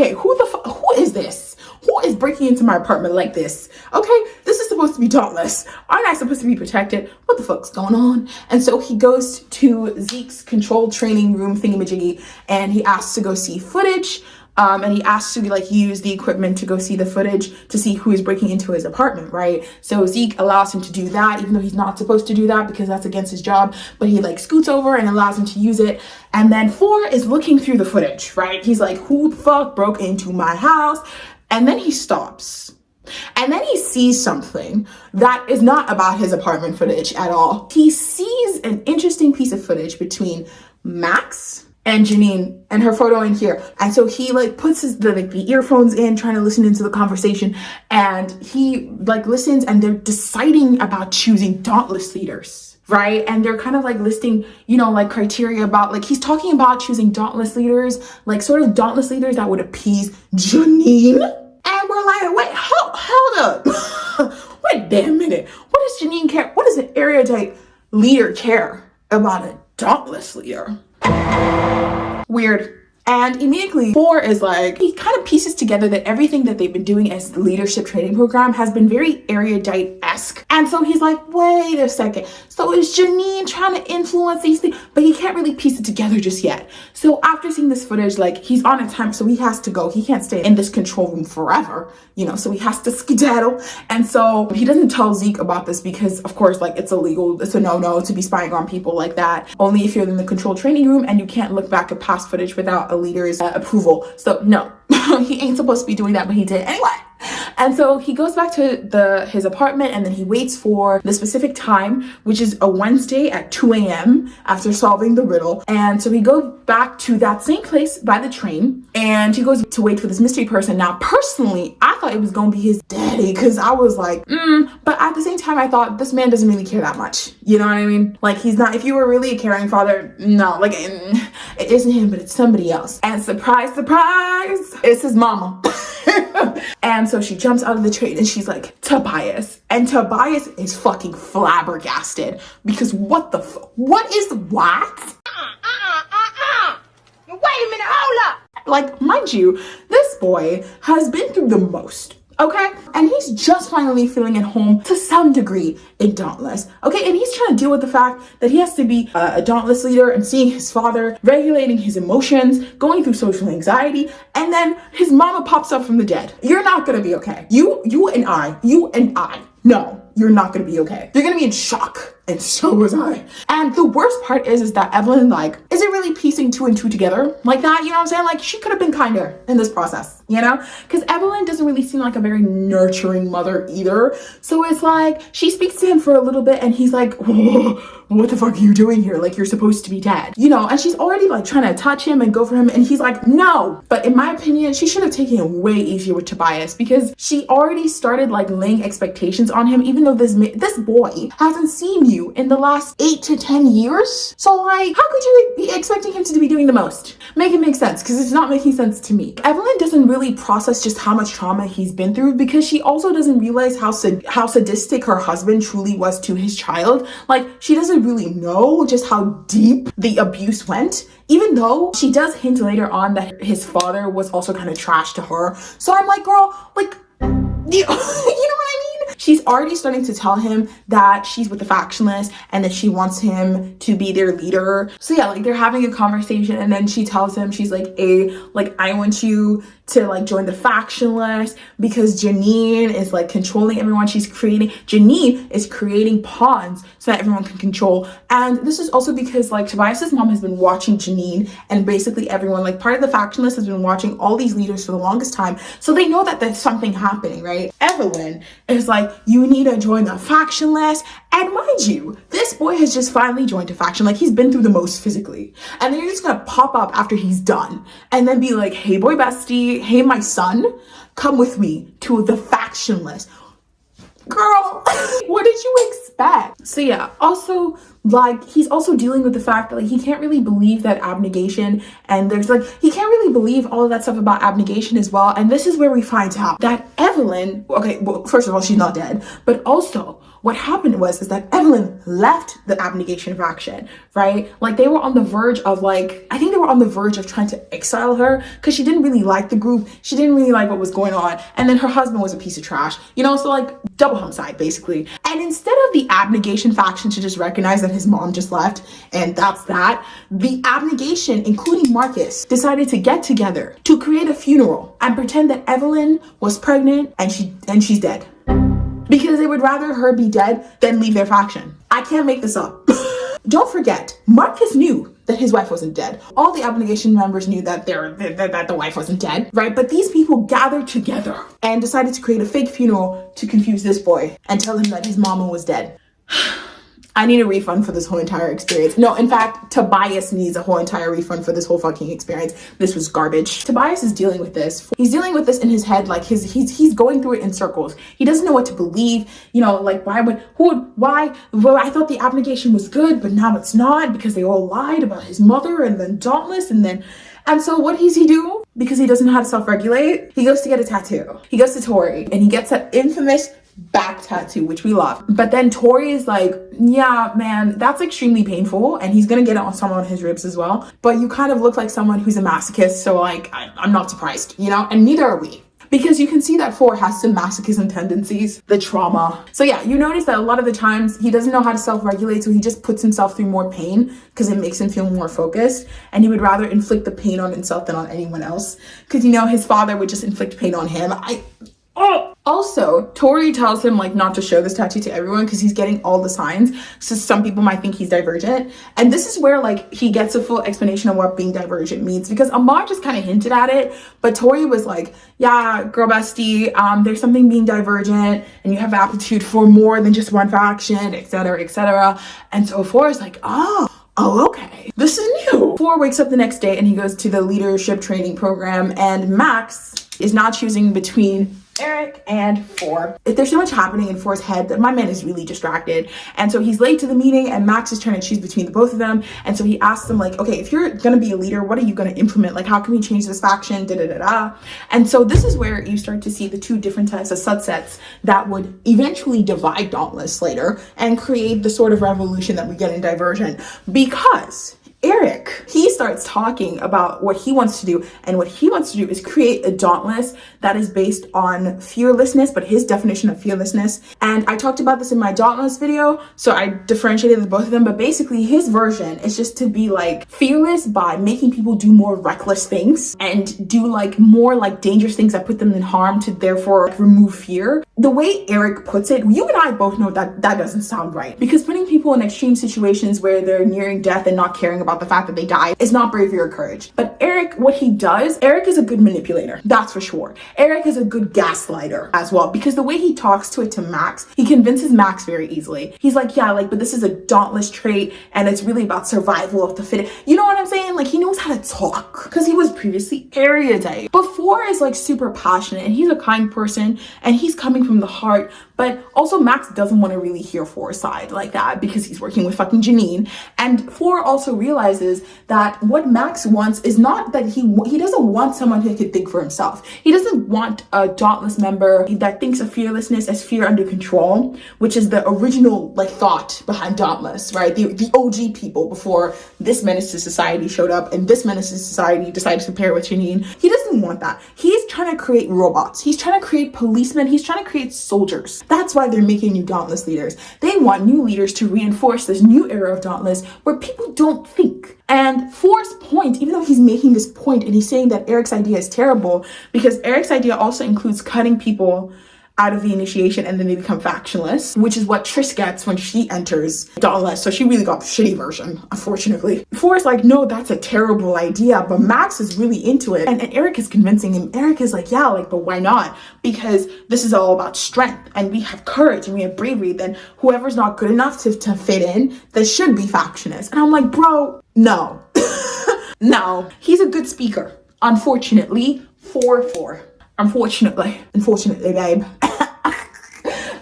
is this? Who is breaking into my apartment like this? Okay, this is supposed to be Dauntless. Aren't I supposed to be protected? What the fuck's going on? And so he goes to Zeke's controlled training room thingamajiggy, and he asks to go see footage. And he asks to like use the equipment to go see the footage to see who is breaking into his apartment, right? So Zeke allows him to do that, even though he's not supposed to do that because that's against his job. But he like scoots over and allows him to use it. And then 4 is looking through the footage, right? He's like, who the fuck broke into my house? And then he stops. And then he sees something that is not about his apartment footage at all. He sees an interesting piece of footage between Max and Janine and her photo in here. And so he like puts the earphones in, trying to listen into the conversation, and he like listens, and they're deciding about choosing Dauntless leaders, right? And they're kind of like listing, you know, like criteria about, like, he's talking about choosing Dauntless leaders, like sort of Dauntless leaders that would appease Janine. And we're like, wait, hold up. Wait a damn minute. What does Janine care? What does an erudite leader care about a Dauntless leader? Weird. And immediately 4 is like, he kind of pieces together that everything that they've been doing as the leadership training program has been very erudite-esque. And so he's like, wait a second. So is Janine trying to influence these things? But he can't really piece it together just yet. So after seeing this footage, like, he's on a time, so he has to go. He can't stay in this control room forever, you know, so he has to skedaddle. And so he doesn't tell Zeke about this because, of course, like, it's illegal. It's a no-no to be spying on people like that. Only if you're in the control training room, and you can't look back at past footage without a leader's approval. So no, he ain't supposed to be doing that, but he did anyway. And so he goes back to his apartment, and then he waits for the specific time, which is a Wednesday at 2 a.m. after solving the riddle. And so he goes back to that same place by the train, and he goes to wait for this mystery person. Now, personally, I thought it was going to be his daddy, because I was like, but at the same time, I thought this man doesn't really care that much. You know what I mean? Like, he's not, if you were really a caring father, no, like, it isn't him, but it's somebody else. And surprise, surprise, it's his mama. And so she jumps out of the train and she's like, Tobias. And Tobias is fucking flabbergasted, because what the what is what? Wait a minute, hold up. Like, mind you, this boy has been through the most. Okay, and he's just finally feeling at home to some degree in Dauntless. Okay, and he's trying to deal with the fact that he has to be a Dauntless leader and seeing his father, regulating his emotions, going through social anxiety, and then his mama pops up from the dead. You're not gonna be okay. You and I. No, you're not gonna be okay. You're gonna be in shock. And so was I. And the worst part is that Evelyn, like, isn't really piecing 2 and 2 together like that, you know what I'm saying? Like, she could have been kinder in this process, you know? Because Evelyn doesn't really seem like a very nurturing mother either. So it's like, she speaks to him for a little bit and he's like, whoa, what the fuck are you doing here? Like, you're supposed to be dead, you know? And she's already like trying to touch him and go for him, and he's like, no. But in my opinion, she should have taken it way easier with Tobias, because she already started like laying expectations on him, even though this boy hasn't seen you in the last 8 to 10 years. So like, how could you be expecting him to be doing the most? Make it make sense, because it's not making sense to me. Evelyn doesn't really process just how much trauma he's been through, because she also doesn't realize how sadistic her husband truly was to his child. Like, she doesn't really know just how deep the abuse went, even though she does hint later on that his father was also kind of trash to her. So I'm like, girl, like, you know what I mean? She's already starting to tell him that she's with the factionalists and that she wants him to be their leader. So yeah, like, they're having a conversation, and then she tells him, she's like, I want you to like join the factionalists, because Janine is like controlling everyone. Janine is creating pawns so that everyone can control. And this is also because like Tobias's mom has been watching Janine, and basically everyone, like, part of the factionalists has been watching all these leaders for the longest time. So they know that there's something happening, right? Evelyn is like, you need to join the factionalists. And mind you, this boy has just finally joined a faction. Like, he's been through the most physically. And then you're just gonna pop up after he's done and then be like, hey boy bestie, hey my son, come with me to the factionless. Girl, what did you expect? So yeah, also, like, he's also dealing with the fact that like he can't really believe that abnegation, and there's like, he can't really believe all of that stuff about abnegation as well. And this is where we find out that Evelyn, okay, well, first of all, she's not dead, but also what happened is that Evelyn left the abnegation faction, right? Like, they were on the verge of like, I think they were on the verge of trying to exile her, because she didn't really like the group. She didn't really like what was going on. And then her husband was a piece of trash, you know? So like, double homicide basically. And instead of the abnegation faction to just recognize that his mom just left and that's that, the abnegation, including Marcus, decided to get together to create a funeral and pretend that Evelyn was pregnant and she's dead, because they would rather her be dead than leave their faction. I can't make this up. Don't forget, Marcus knew that his wife wasn't dead. All the abnegation members knew that the wife wasn't dead, right? But these people gathered together and decided to create a fake funeral to confuse this boy and tell him that his mama was dead. I need a refund for this whole entire experience. No, in fact, Tobias needs a whole entire refund for this whole fucking experience. This was garbage. Tobias is dealing with this. He's dealing with this in his head. Like, he's going through it in circles. He doesn't know what to believe. You know, like, why? Well, I thought the abnegation was good, but now it's not, because they all lied about his mother, and then Dauntless, and so what does he do? Because he doesn't know how to self-regulate, he goes to get a tattoo. He goes to Tori and he gets that infamous back tattoo, which we love. But then Tori is like, yeah, man, that's extremely painful, and he's gonna get it on some of his ribs as well. But you kind of look like someone who's a masochist, so like, I'm not surprised, you know? And neither are we. Because you can see that 4 has some masochism tendencies, the trauma. So yeah, you notice that a lot of the times he doesn't know how to self-regulate, so he just puts himself through more pain because it makes him feel more focused. And he would rather inflict the pain on himself than on anyone else. Because, you know, his father would just inflict pain on him. Also, Tori tells him like not to show this tattoo to everyone because he's getting all the signs. So some people might think he's divergent. And this is where like he gets a full explanation of what being divergent means, because Amar just kind of hinted at it, but Tori was like, yeah, girl bestie, there's something being divergent and you have aptitude for more than just one faction, etc., etc. And so For's like, oh, okay. This is new. For wakes up the next day and he goes to the leadership training program, and Max is now choosing between Eric and For. If there's so much happening in For's head that my man is really distracted. And so he's late to the meeting and Max is trying to choose between the both of them. And so he asks them like, okay, if you're going to be a leader, what are you going to implement? Like, how can we change this faction? Da, da, da, da. And so this is where you start to see the two different types of subsets that would eventually divide Dauntless later and create the sort of revolution that we get in Divergent. Because Eric, he starts talking about what he wants to do, and what he wants to do is create a Dauntless that is based on fearlessness, but his definition of fearlessness. And I talked about this in my Dauntless video, so I differentiated the both of them, but basically his version is just to be like fearless by making people do more reckless things and do like more like dangerous things that put them in harm to therefore remove fear. The way Eric puts it, you and I both know that that doesn't sound right, because putting people in extreme situations where they're nearing death and not caring about the fact that they died is not bravery or courage. But Eric, what he does, Eric is a good manipulator, that's for sure. Eric is a good gaslighter as well, because the way he talks to Max, he convinces Max very easily. He's like, yeah, like, but this is a Dauntless trait and it's really about survival of the fittest. You know what I'm saying? Like, he knows how to talk because he was previously erudite. But For is like super passionate and he's a kind person and he's coming from the heart. But also Max doesn't want to really hear For's side like that because he's working with fucking Janine. And For also realizes that what Max wants is not that he doesn't want someone who can think for himself. He doesn't want a Dauntless member that thinks of fearlessness as fear under control, which is the original like thought behind Dauntless, right? The OG people before this menace to society showed up and this menace to society decided to pair with Janine. He doesn't want that. He's trying to create robots. He's trying to create policemen. He's trying to create soldiers. That's why they're making new Dauntless leaders. They want new leaders to reinforce this new era of Dauntless where people don't think. And For's point, even though he's making this point and he's saying that Eric's idea is terrible, because Eric's idea also includes cutting people out of the initiation and then they become factionless, which is what Trish gets when she enters Dauntless. So she really got the shitty version, unfortunately. For's like, no, that's a terrible idea, but Max is really into it. And Eric is convincing him. Eric is like, yeah, like, but why not? Because this is all about strength and we have courage and we have bravery. Then whoever's not good enough to fit in, they should be factionist. And I'm like, bro, no. No, he's a good speaker. Unfortunately, for. Unfortunately, babe.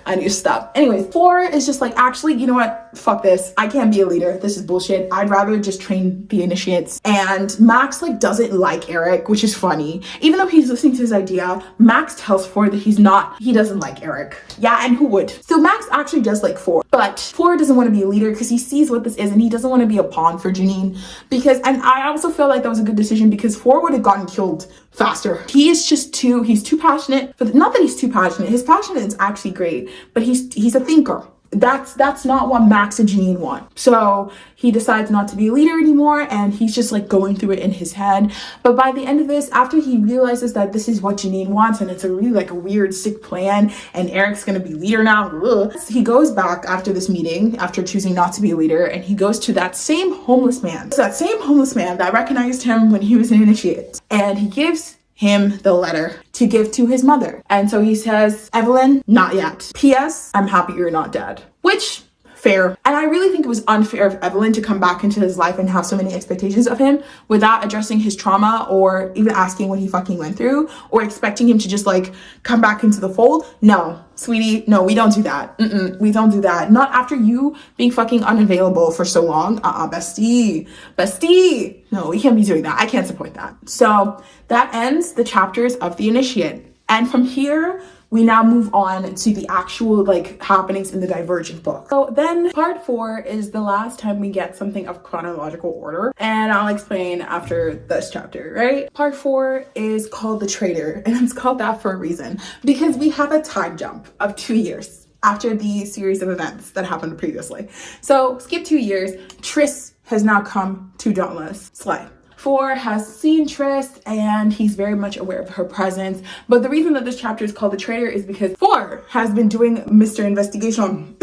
I need to stop. Anyways, For is just like, actually, you know what? Fuck this. I can't be a leader. This is bullshit. I'd rather just train the initiates. And Max like doesn't like Eric, which is funny. Even though he's listening to his idea, Max tells For that he doesn't like Eric. Yeah, and who would? So Max actually does like For, but For doesn't want to be a leader because he sees what this is and he doesn't want to be a pawn for Janine. And I also feel like that was a good decision because For would have gotten killed faster. He's too passionate, but not that he's too passionate. His passion is actually great, but he's a thinker. That's not what Max and Janine want. So he decides not to be a leader anymore and he's just like going through it in his head. But by the end of this, after he realizes that this is what Janine wants and it's a really like a weird sick plan and Eric's gonna be leader now, he goes back after this meeting, after choosing not to be a leader, and he goes to that same homeless man. So that same homeless man that recognized him when he was an initiate, and he gives him the letter to give to his mother. And so he says, Evelyn, not yet. P.S. I'm happy you're not dead. Which, fair. And I really think it was unfair of Evelyn to come back into his life and have so many expectations of him without addressing his trauma or even asking what he fucking went through or expecting him to just like come back into the fold. No, sweetie, no, we don't do that. We don't do that. Not after you being fucking unavailable for so long. Bestie. No, we can't be doing that. I can't support that. So that ends the chapters of The Initiate. And from here, we now move on to the actual like happenings in the Divergent book. So then part 4 is the last time we get something of chronological order, and I'll explain after this chapter, right? Part 4 is called The Traitor, and it's called that for a reason, because we have a time jump of 2 years after the series of events that happened previously. So skip 2 years, Triss has now come to Dauntless. Slay. 4 has seen Tris and he's very much aware of her presence. But the reason that this chapter is called The Traitor is because 4 has been doing Mr. Investigation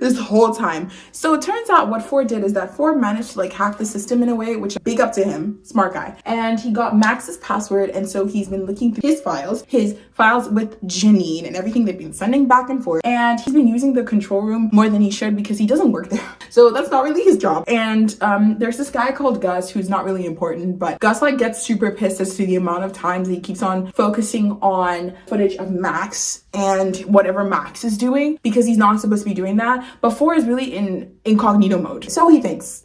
this whole time. So it turns out what 4 did is that 4 managed to like hack the system in a way, which big up to him, smart guy. And he got Max's password, and so he's been looking through his files with Janine and everything they've been sending back and forth. And he's been using the control room more than he should because he doesn't work there. So that's not really his job. And there's this guy called Gus who's not really important, but Gus like gets super pissed as to the amount of times he keeps on focusing on footage of Max and whatever Max is doing because he's not supposed to be doing that. But 4 is really in incognito mode. So he thinks.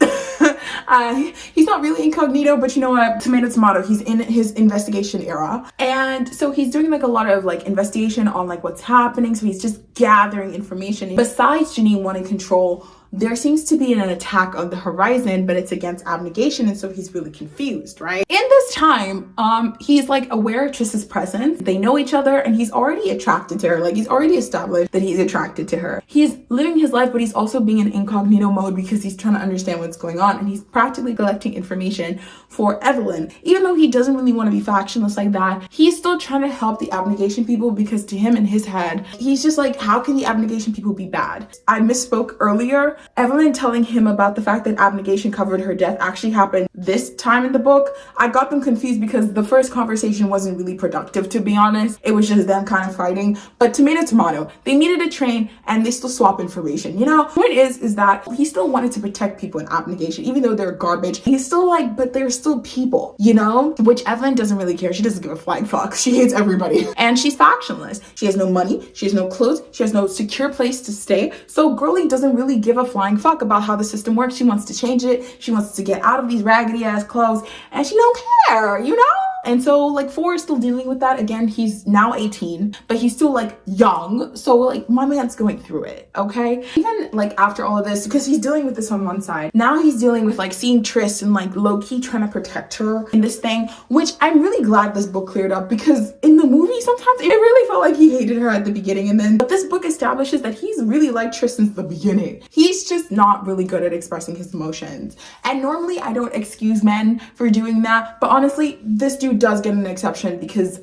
He's not really incognito, but you know what? Tomato. He's in his investigation era. And so he's doing like a lot of like investigation on like what's happening. So he's just gathering information. Besides Janine wanting control, there seems to be an attack on the horizon, but it's against abnegation, and so he's really confused, right? In this time, he's like aware of Tris's presence. They know each other, and he's already attracted to her. Like, he's already established that he's attracted to her. He's living his life, but he's also being in incognito mode because he's trying to understand what's going on, and he's practically collecting information for Evelyn. Even though he doesn't really want to be factionless like that, he's still trying to help the abnegation people because to him in his head, he's just like, how can the abnegation people be bad? I misspoke earlier. Evelyn telling him about the fact that abnegation covered her death actually happened this time in the book. I got them confused because the first conversation wasn't really productive, to be honest. It was just them kind of fighting. But tomato. They needed a train and they still swap information. You know, point is that he still wanted to protect people in abnegation, even though they're garbage. He's still like, but they're still people, you know? Which Evelyn doesn't really care. She doesn't give a flying fuck. She hates everybody. And she's factionless. She has no money. She has no clothes. She has no secure place to stay. So girly doesn't really give a flying fuck about how the system works. She wants to change it. She wants to get out of these raggedy ass clothes and she don't care, you know? And so like 4 is still dealing with that. Again, he's now 18, but he's still like young. So like my man's going through it, okay? Even like after all of this, because he's dealing with this on one side, now he's dealing with like seeing Tris and like low-key trying to protect her in this thing, which I'm really glad this book cleared up because in the movie, sometimes it really felt like he hated her at the beginning. But this book establishes that he's really liked Tris since the beginning. He's just not really good at expressing his emotions. And normally I don't excuse men for doing that, but honestly, this dude does get an exception because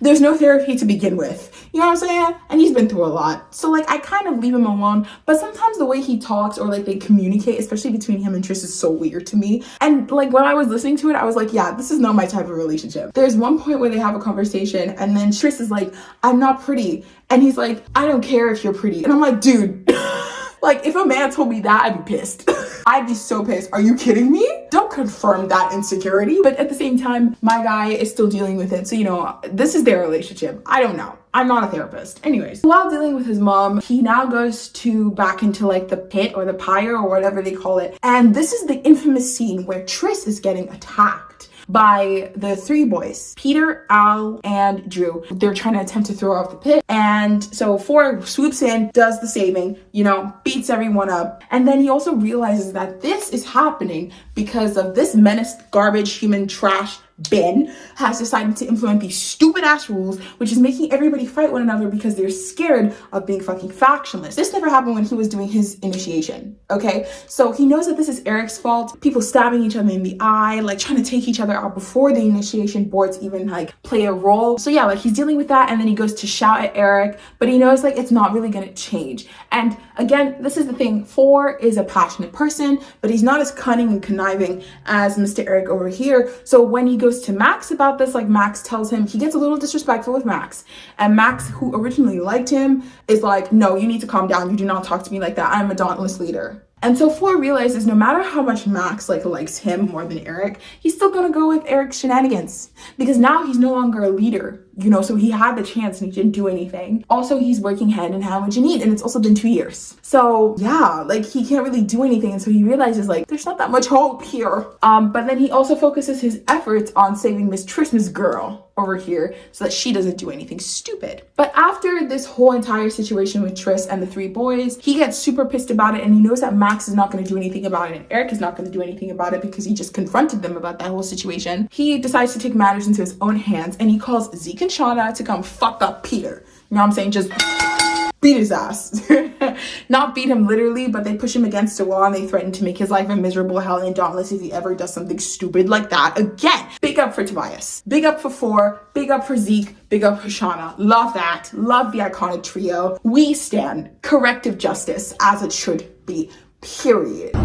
there's no therapy to begin with, you know what I'm saying? And he's been through a lot, so like I kind of leave him alone. But sometimes the way he talks or like they communicate, especially between him and Tris, is so weird to me. And like when I was listening to it, I was like, yeah, this is not my type of relationship. There's one point where they have a conversation and then Tris is like, I'm not pretty, and he's like, I don't care if you're pretty, and I'm like, dude. Like, if a man told me that, I'd be pissed. I'd be so pissed. Are you kidding me? Don't confirm that insecurity. But at the same time, my guy is still dealing with it. So, you know, this is their relationship. I don't know. I'm not a therapist. Anyways, while dealing with his mom, he now goes back into like the pit or the pyre or whatever they call it. And this is the infamous scene where Tris is getting attacked by the 3 boys, Peter, Al, and Drew. They're trying to attempt to throw her off the pit. And so 4 swoops in, does the saving, you know, beats everyone up. And then he also realizes that this is happening because of this menaced garbage human trash Ben has decided to implement these stupid ass rules, which is making everybody fight one another because they're scared of being fucking factionless. This never happened when he was doing his initiation, okay? So he knows that this is Eric's fault. People stabbing each other in the eye, like trying to take each other out before the initiation boards even like play a role. So yeah, like he's dealing with that, and then he goes to shout at Eric, but he knows like it's not really gonna change. And again, this is the thing, 4 is a passionate person, but he's not as cunning and conniving as Mr. Eric over here. So when he goes to Max about this, like Max tells him, he gets a little disrespectful with Max, and Max, who originally liked him, is like, no, you need to calm down. You do not talk to me like that. I'm a dauntless leader. And so 4 realizes no matter how much Max like likes him more than Eric, he's still gonna go with Eric's shenanigans because now he's no longer a leader, you know, so he had the chance and he didn't do anything. Also, he's working hand in hand with Janine, and it's also been 2 years. So yeah, like he can't really do anything, and so he realizes like there's not that much hope here. But then he also focuses his efforts on saving Miss Christmas girl over here so that she doesn't do anything stupid. But after this whole entire situation with Tris and the 3 boys, he gets super pissed about it, and he knows that Max is not going to do anything about it and Eric is not going to do anything about it because he just confronted them about that whole situation. He decides to take matters into his own hands, and he calls Zeke and Shauna to come fuck up Peter. You know what I'm saying? Just beat his ass. Not beat him literally, but they push him against a wall and they threaten to make his life a miserable hell and dauntless if he ever does something stupid like that again. Big up for Tobias. Big up for Four. Big up for Zeke. Big up for Shauna. Love that. Love the iconic trio. We stand corrective justice as it should be. Period.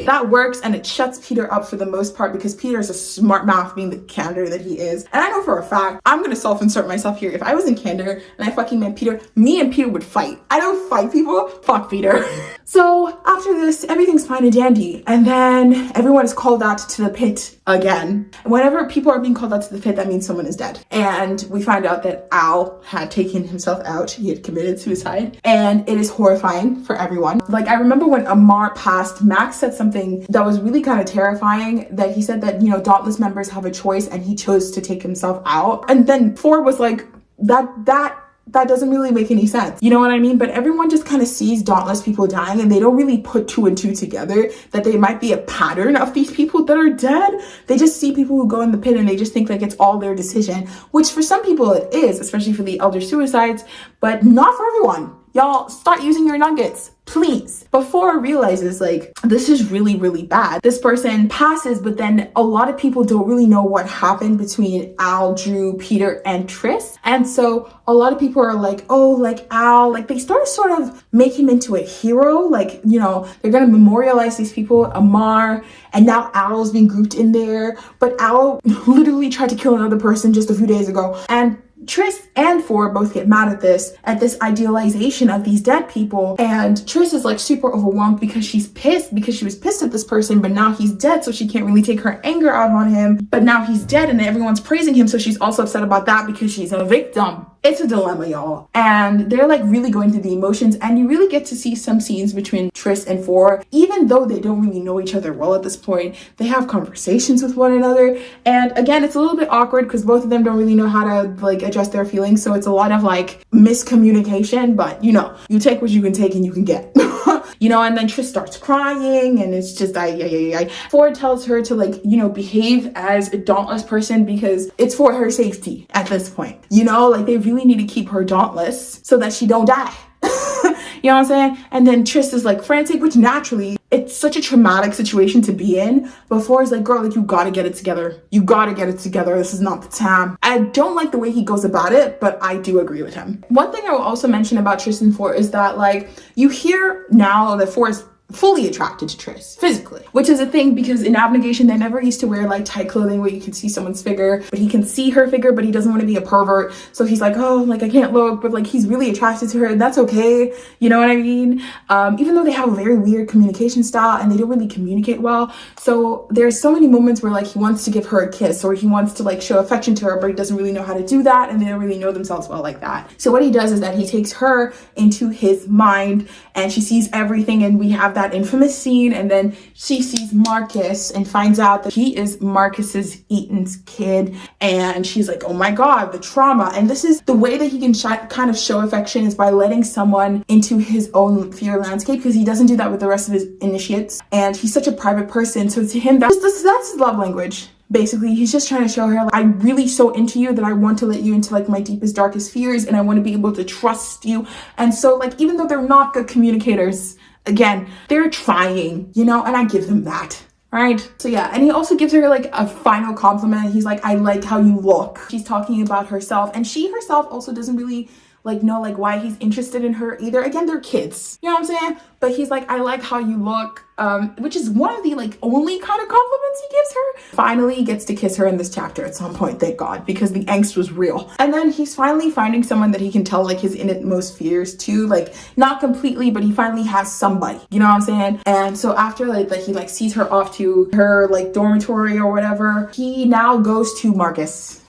That works, and it shuts Peter up for the most part because Peter is a smart mouth being the candor that he is. And I know for a fact, I'm gonna self-insert myself here. If I was in candor and I fucking met Peter, me and Peter would fight. I don't fight people. Fuck Peter. So after this, everything's fine and dandy. And then everyone is called out to the pit again. And whenever people are being called out to the pit, that means someone is dead. And we find out that Al had taken himself out. He had committed suicide. And it is horrifying for everyone. Like, I remember when Amar passed, Max said something that was really kind of terrifying, that he said that, you know, Dauntless members have a choice and he chose to take himself out. And then Ford was like, that doesn't really make any sense. You know what I mean? But everyone just kind of sees Dauntless people dying and they don't really put two and two together that they might be a pattern of these people that are dead. They just see people who go in the pit and they just think like it's all their decision, which for some people it is, especially for the elder suicides, but not for everyone. Y'all, start using your nuggets, please. Before realizes like, this is really, really bad. This person passes, but then a lot of people don't really know what happened between Al, Drew, Peter, and Tris. And so a lot of people are like, oh, like Al, like they start sort of make him into a hero. Like, you know, they're going to memorialize these people, Amar, and now Al's being grouped in there. But Al literally tried to kill another person just a few days ago. And Tris and Four both get mad at this idealization of these dead people. And Tris is like super overwhelmed because she's pissed because she was pissed at this person, but now he's dead, so she can't really take her anger out on him. But now he's dead and everyone's praising him, so she's also upset about that because she's a victim. It's a dilemma, y'all. And they're like really going through the emotions, and you really get to see some scenes between Tris and Four. Even though they don't really know each other well at this point, they have conversations with one another. And again, it's a little bit awkward because both of them don't really know how to like address their feelings. So it's a lot of like miscommunication, but you know, you take what you can take and you can get. You know, and then Tris starts crying and it's just Ford tells her to like, you know, behave as a dauntless person because it's for her safety at this point. You know, like they really need to keep her dauntless so that she don't die. You know what I'm saying? And then Tris is like frantic, which naturally, it's such a traumatic situation to be in. But Ford's like, girl, like you gotta get it together. You gotta get it together. This is not the time. I don't like the way he goes about it, but I do agree with him. One thing I will also mention about Tris and Ford is that like you hear now that Ford is fully attracted to Tris physically, which is a thing because in Abnegation they never used to wear like tight clothing where you can see someone's figure, but he can see her figure, but he doesn't want to be a pervert, so he's like, oh, like I can't look, but like he's really attracted to her, and that's okay. You know what I mean? Even though they have a very weird communication style and they don't really communicate well, so there's so many moments where like he wants to give her a kiss or he wants to like show affection to her, but he doesn't really know how to do that, and they don't really know themselves well like that. So what he does is that he takes her into his mind and she sees everything, and we have that infamous scene, and then she sees Marcus and finds out that he is Marcus's Eaton's kid, and she's like, oh my god, the trauma. And this is the way that he can kind of show affection, is by letting someone into his own fear landscape, because he doesn't do that with the rest of his initiates, and he's such a private person, so to him that's his love language. Basically, he's just trying to show her, like, I'm really so into you that I want to let you into like my deepest, darkest fears, and I want to be able to trust you. And so like, even though they're not good communicators, again, they're trying, you know, and I give them that. Right? So yeah, and he also gives her like a final compliment. He's like, I like how you look. She's talking about herself, and she herself also doesn't really like know like why he's interested in her either. Again, they're kids, you know what I'm saying? But he's like, I like how you look, which is one of the like only kind of compliments he gives her. Finally gets to kiss her in this chapter at some point, thank God, because the angst was real. And then he's finally finding someone that he can tell like his innermost fears to, like not completely, but he finally has somebody, you know what I'm saying? And so after like that, he like sees her off to her like dormitory or whatever, he now goes to Marcus.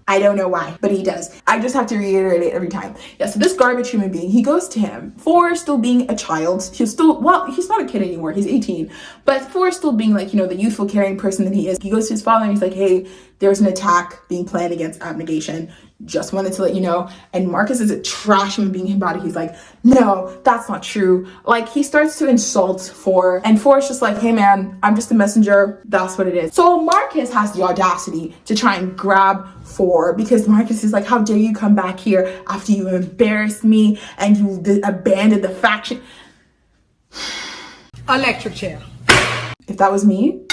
I don't know why, but he does. I just have to reiterate it every time. Yeah, so this garbage human being, he goes to him for still being a child. He's still, well, he's not a kid anymore. He's 18. But for still being like, you know, the youthful, caring person that he is. He goes to his father and he's like, hey, there's an attack being planned against Abnegation. Just wanted to let you know. And Marcus is a trash human being about it. He's like, no, that's not true. Like, he starts to insult Four, and Four is just like, hey man, I'm just a messenger. That's what it is. So Marcus has the audacity to try and grab Four, because Marcus is like, how dare you come back here after you embarrassed me and you abandoned the faction. Electric chair. If that was me,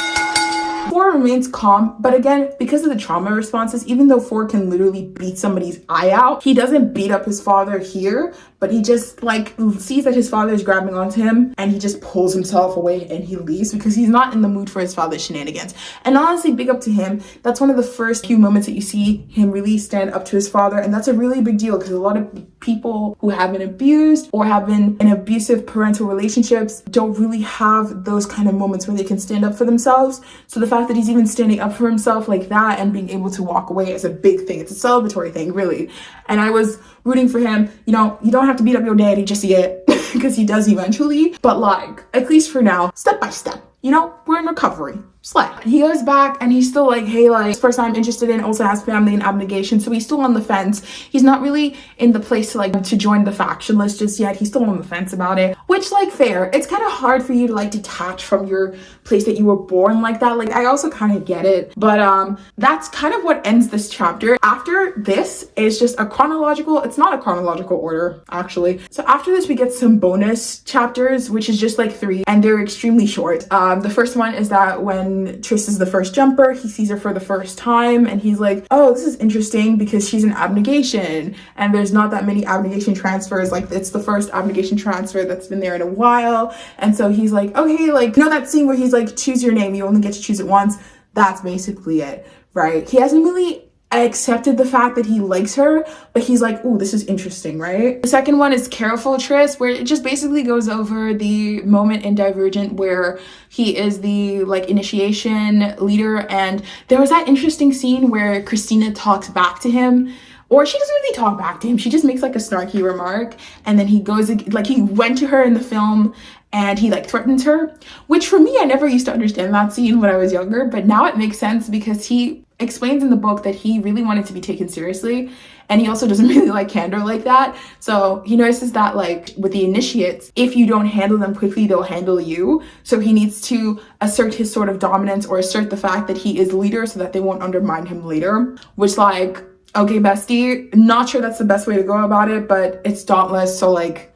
Four remains calm, but again, because of the trauma responses, even though Four can literally beat somebody's eye out, he doesn't beat up his father here, but he just like sees that his father is grabbing onto him and he just pulls himself away and he leaves because he's not in the mood for his father's shenanigans. And honestly, big up to him. That's one of the first few moments that you see him really stand up to his father, and that's a really big deal because a lot of people who have been abused or have been in abusive parental relationships don't really have those kind of moments where they can stand up for themselves. So the fact that he's even standing up for himself like that and being able to walk away is a big thing. It's a celebratory thing, really. And I was rooting for him. You know, you don't have to beat up your daddy just yet because he does eventually, but like, at least for now, step by step, you know, we're in recovery. Slay. He goes back and he's still like, hey, like, this person I'm interested in also has family and Abnegation, so he's still on the fence. He's not really in the place to like to join the faction list just yet. He's still on the fence about it, which, like, fair. It's kind of hard for you to like detach from your place that you were born like that. Like, I also kind of get it, but that's kind of what ends this chapter. After this is just a chronological, it's not a chronological order actually. So after this we get some bonus chapters, which is just like 3, and they're extremely short. The first one is that when Triss is the first jumper, he sees her for the first time and he's like, oh, this is interesting because she's an Abnegation and there's not that many Abnegation transfers. Like, it's the first Abnegation transfer that's been there in a while. And so he's like, okay, like, you know that scene where he's like, choose your name, you only get to choose it once? That's basically it, right? He hasn't really accepted the fact that he likes her, but he's like, ooh, this is interesting, right? The second one is Careful Triss, where it just basically goes over the moment in Divergent where he is the like initiation leader, and there was that interesting scene where Christina talks back to him, or she doesn't really talk back to him, she just makes like a snarky remark, and then he goes, like, he went to her in the film and he like threatens her, which for me, I never used to understand that scene when I was younger, but now it makes sense because he explains in the book that he really wanted to be taken seriously, and he also doesn't really like candor like that. So he notices that like with the initiates, if you don't handle them quickly, they'll handle you. So he needs to assert his sort of dominance or assert the fact that he is leader so that they won't undermine him later, which, like, okay, bestie, not sure that's the best way to go about it, but it's Dauntless, so like,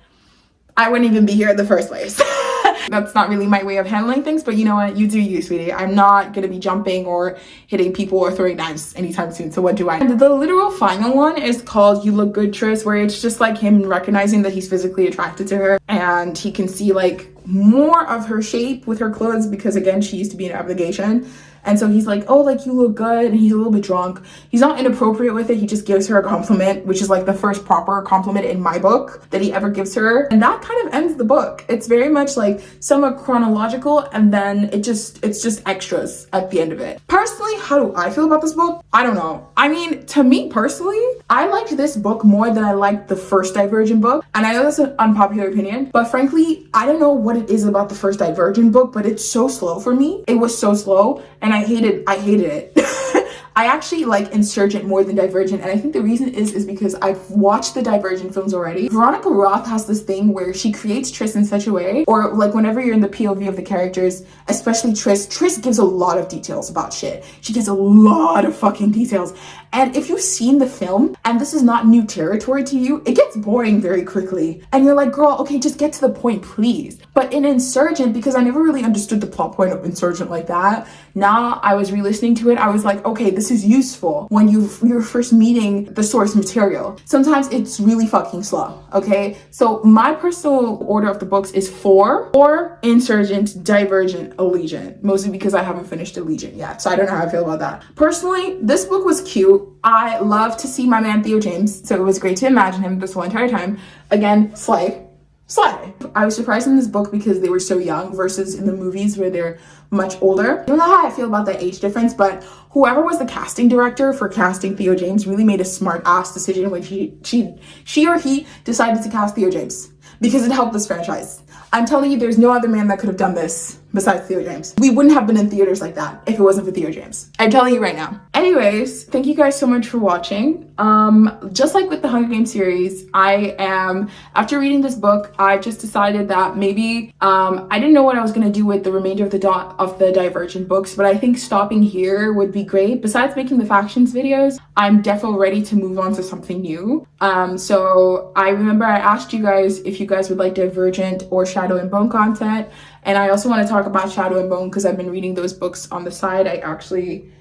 I wouldn't even be here in the first place. That's not really my way of handling things, but you know what? You do you, sweetie. I'm not gonna be jumping or hitting people or throwing knives anytime soon, so what do I? And the literal final one is called You Look Good, Triss, where it's just like him recognizing that he's physically attracted to her, and he can see like more of her shape with her clothes because, again, she used to be an Abnegation. And so he's like, oh, like, you look good. And he's a little bit drunk. He's not inappropriate with it. He just gives her a compliment, which is like the first proper compliment in my book that he ever gives her. And that kind of ends the book. It's very much like somewhat chronological, and then it's just extras at the end of it. Personally, how do I feel about this book? I don't know. I mean, to me personally, I liked this book more than I liked the first Divergent book. And I know that's an unpopular opinion, but frankly, I don't know what it is about the first Divergent book, but it's so slow for me. It was so slow, and I hated it. I actually like Insurgent more than Divergent, and I think the reason is because I've watched the Divergent films already. Veronica Roth has this thing where she creates Triss in such a way, or like whenever you're in the POV of the characters, especially Triss gives a lot of details about shit. She gives a lot of fucking details. And if you've seen the film and this is not new territory to you, it gets boring very quickly. And you're like, girl, okay, just get to the point, please. But in Insurgent, because I never really understood the plot point of Insurgent like that, now I was re-listening to it, I was like, okay, this is useful when you're first meeting the source material. Sometimes it's really fucking slow, okay? So my personal order of the books is 4 or Insurgent, Divergent, Allegiant, mostly because I haven't finished Allegiant yet, so I don't know how I feel about that. Personally, this book was cute. I love to see my man Theo James, so it was great to imagine him this whole entire time. Again, slay. I was surprised in this book because they were so young versus in the movies where they're much older. I don't know how I feel about that age difference, but whoever was the casting director for casting Theo James really made a smart ass decision when she or he decided to cast Theo James because it helped this franchise. I'm telling you, there's no other man that could have done this besides Theo James. We wouldn't have been in theaters like that if it wasn't for Theo James. I'm telling you right now. Anyways, thank you guys so much for watching. Just like with the Hunger Games series, after reading this book, I just decided that maybe I didn't know what I was gonna do with the remainder of the Divergent books, but I think stopping here would be great. Besides making the factions videos, I'm definitely ready to move on to something new. So I remember I asked you guys if you guys would like Divergent or Shadow and Bone content. And I also want to talk about Shadow and Bone because I've been reading those books on the side. I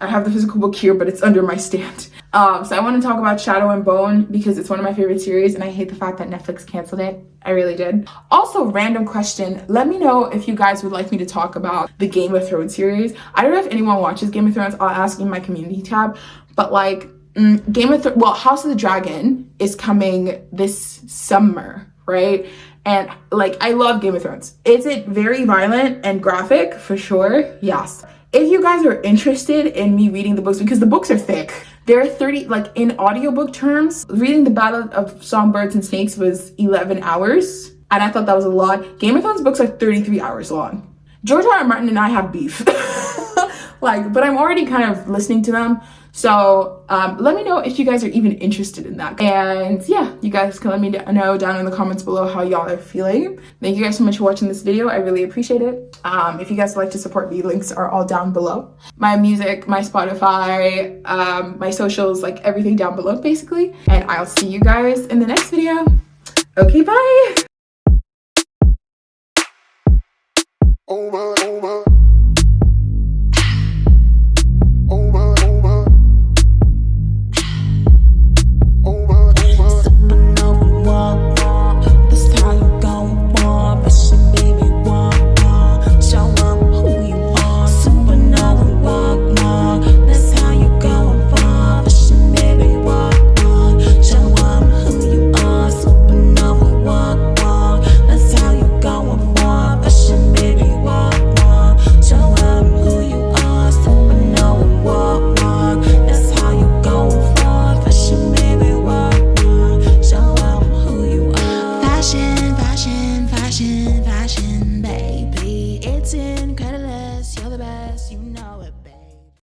have the physical book here, but it's under my stand. So I want to talk about Shadow and Bone because it's one of my favorite series and I hate the fact that Netflix canceled it. I really did. Also, random question. Let me know if you guys would like me to talk about the Game of Thrones series. I don't know if anyone watches Game of Thrones. I'll ask in my community tab. But like, House of the Dragon is coming this summer, right? And like, I love Game of Thrones. Is it very violent and graphic? For sure, yes. If you guys are interested in me reading the books, because the books are thick, they're 30, like in audiobook terms, reading the Battle of Songbirds and Snakes was 11 hours. And I thought that was a lot. Game of Thrones books are 33 hours long. George R. R. Martin and I have beef. But I'm already kind of listening to them. So let me know if you guys are even interested in that. And yeah, you guys can let me know down in the comments below how y'all are feeling. Thank you guys so much for watching this video. I really appreciate it. If you guys would like to support me, links are all down below. My music, my Spotify, my socials, like everything down below basically. And I'll see you guys in the next video. Okay, bye. Oh my, oh my.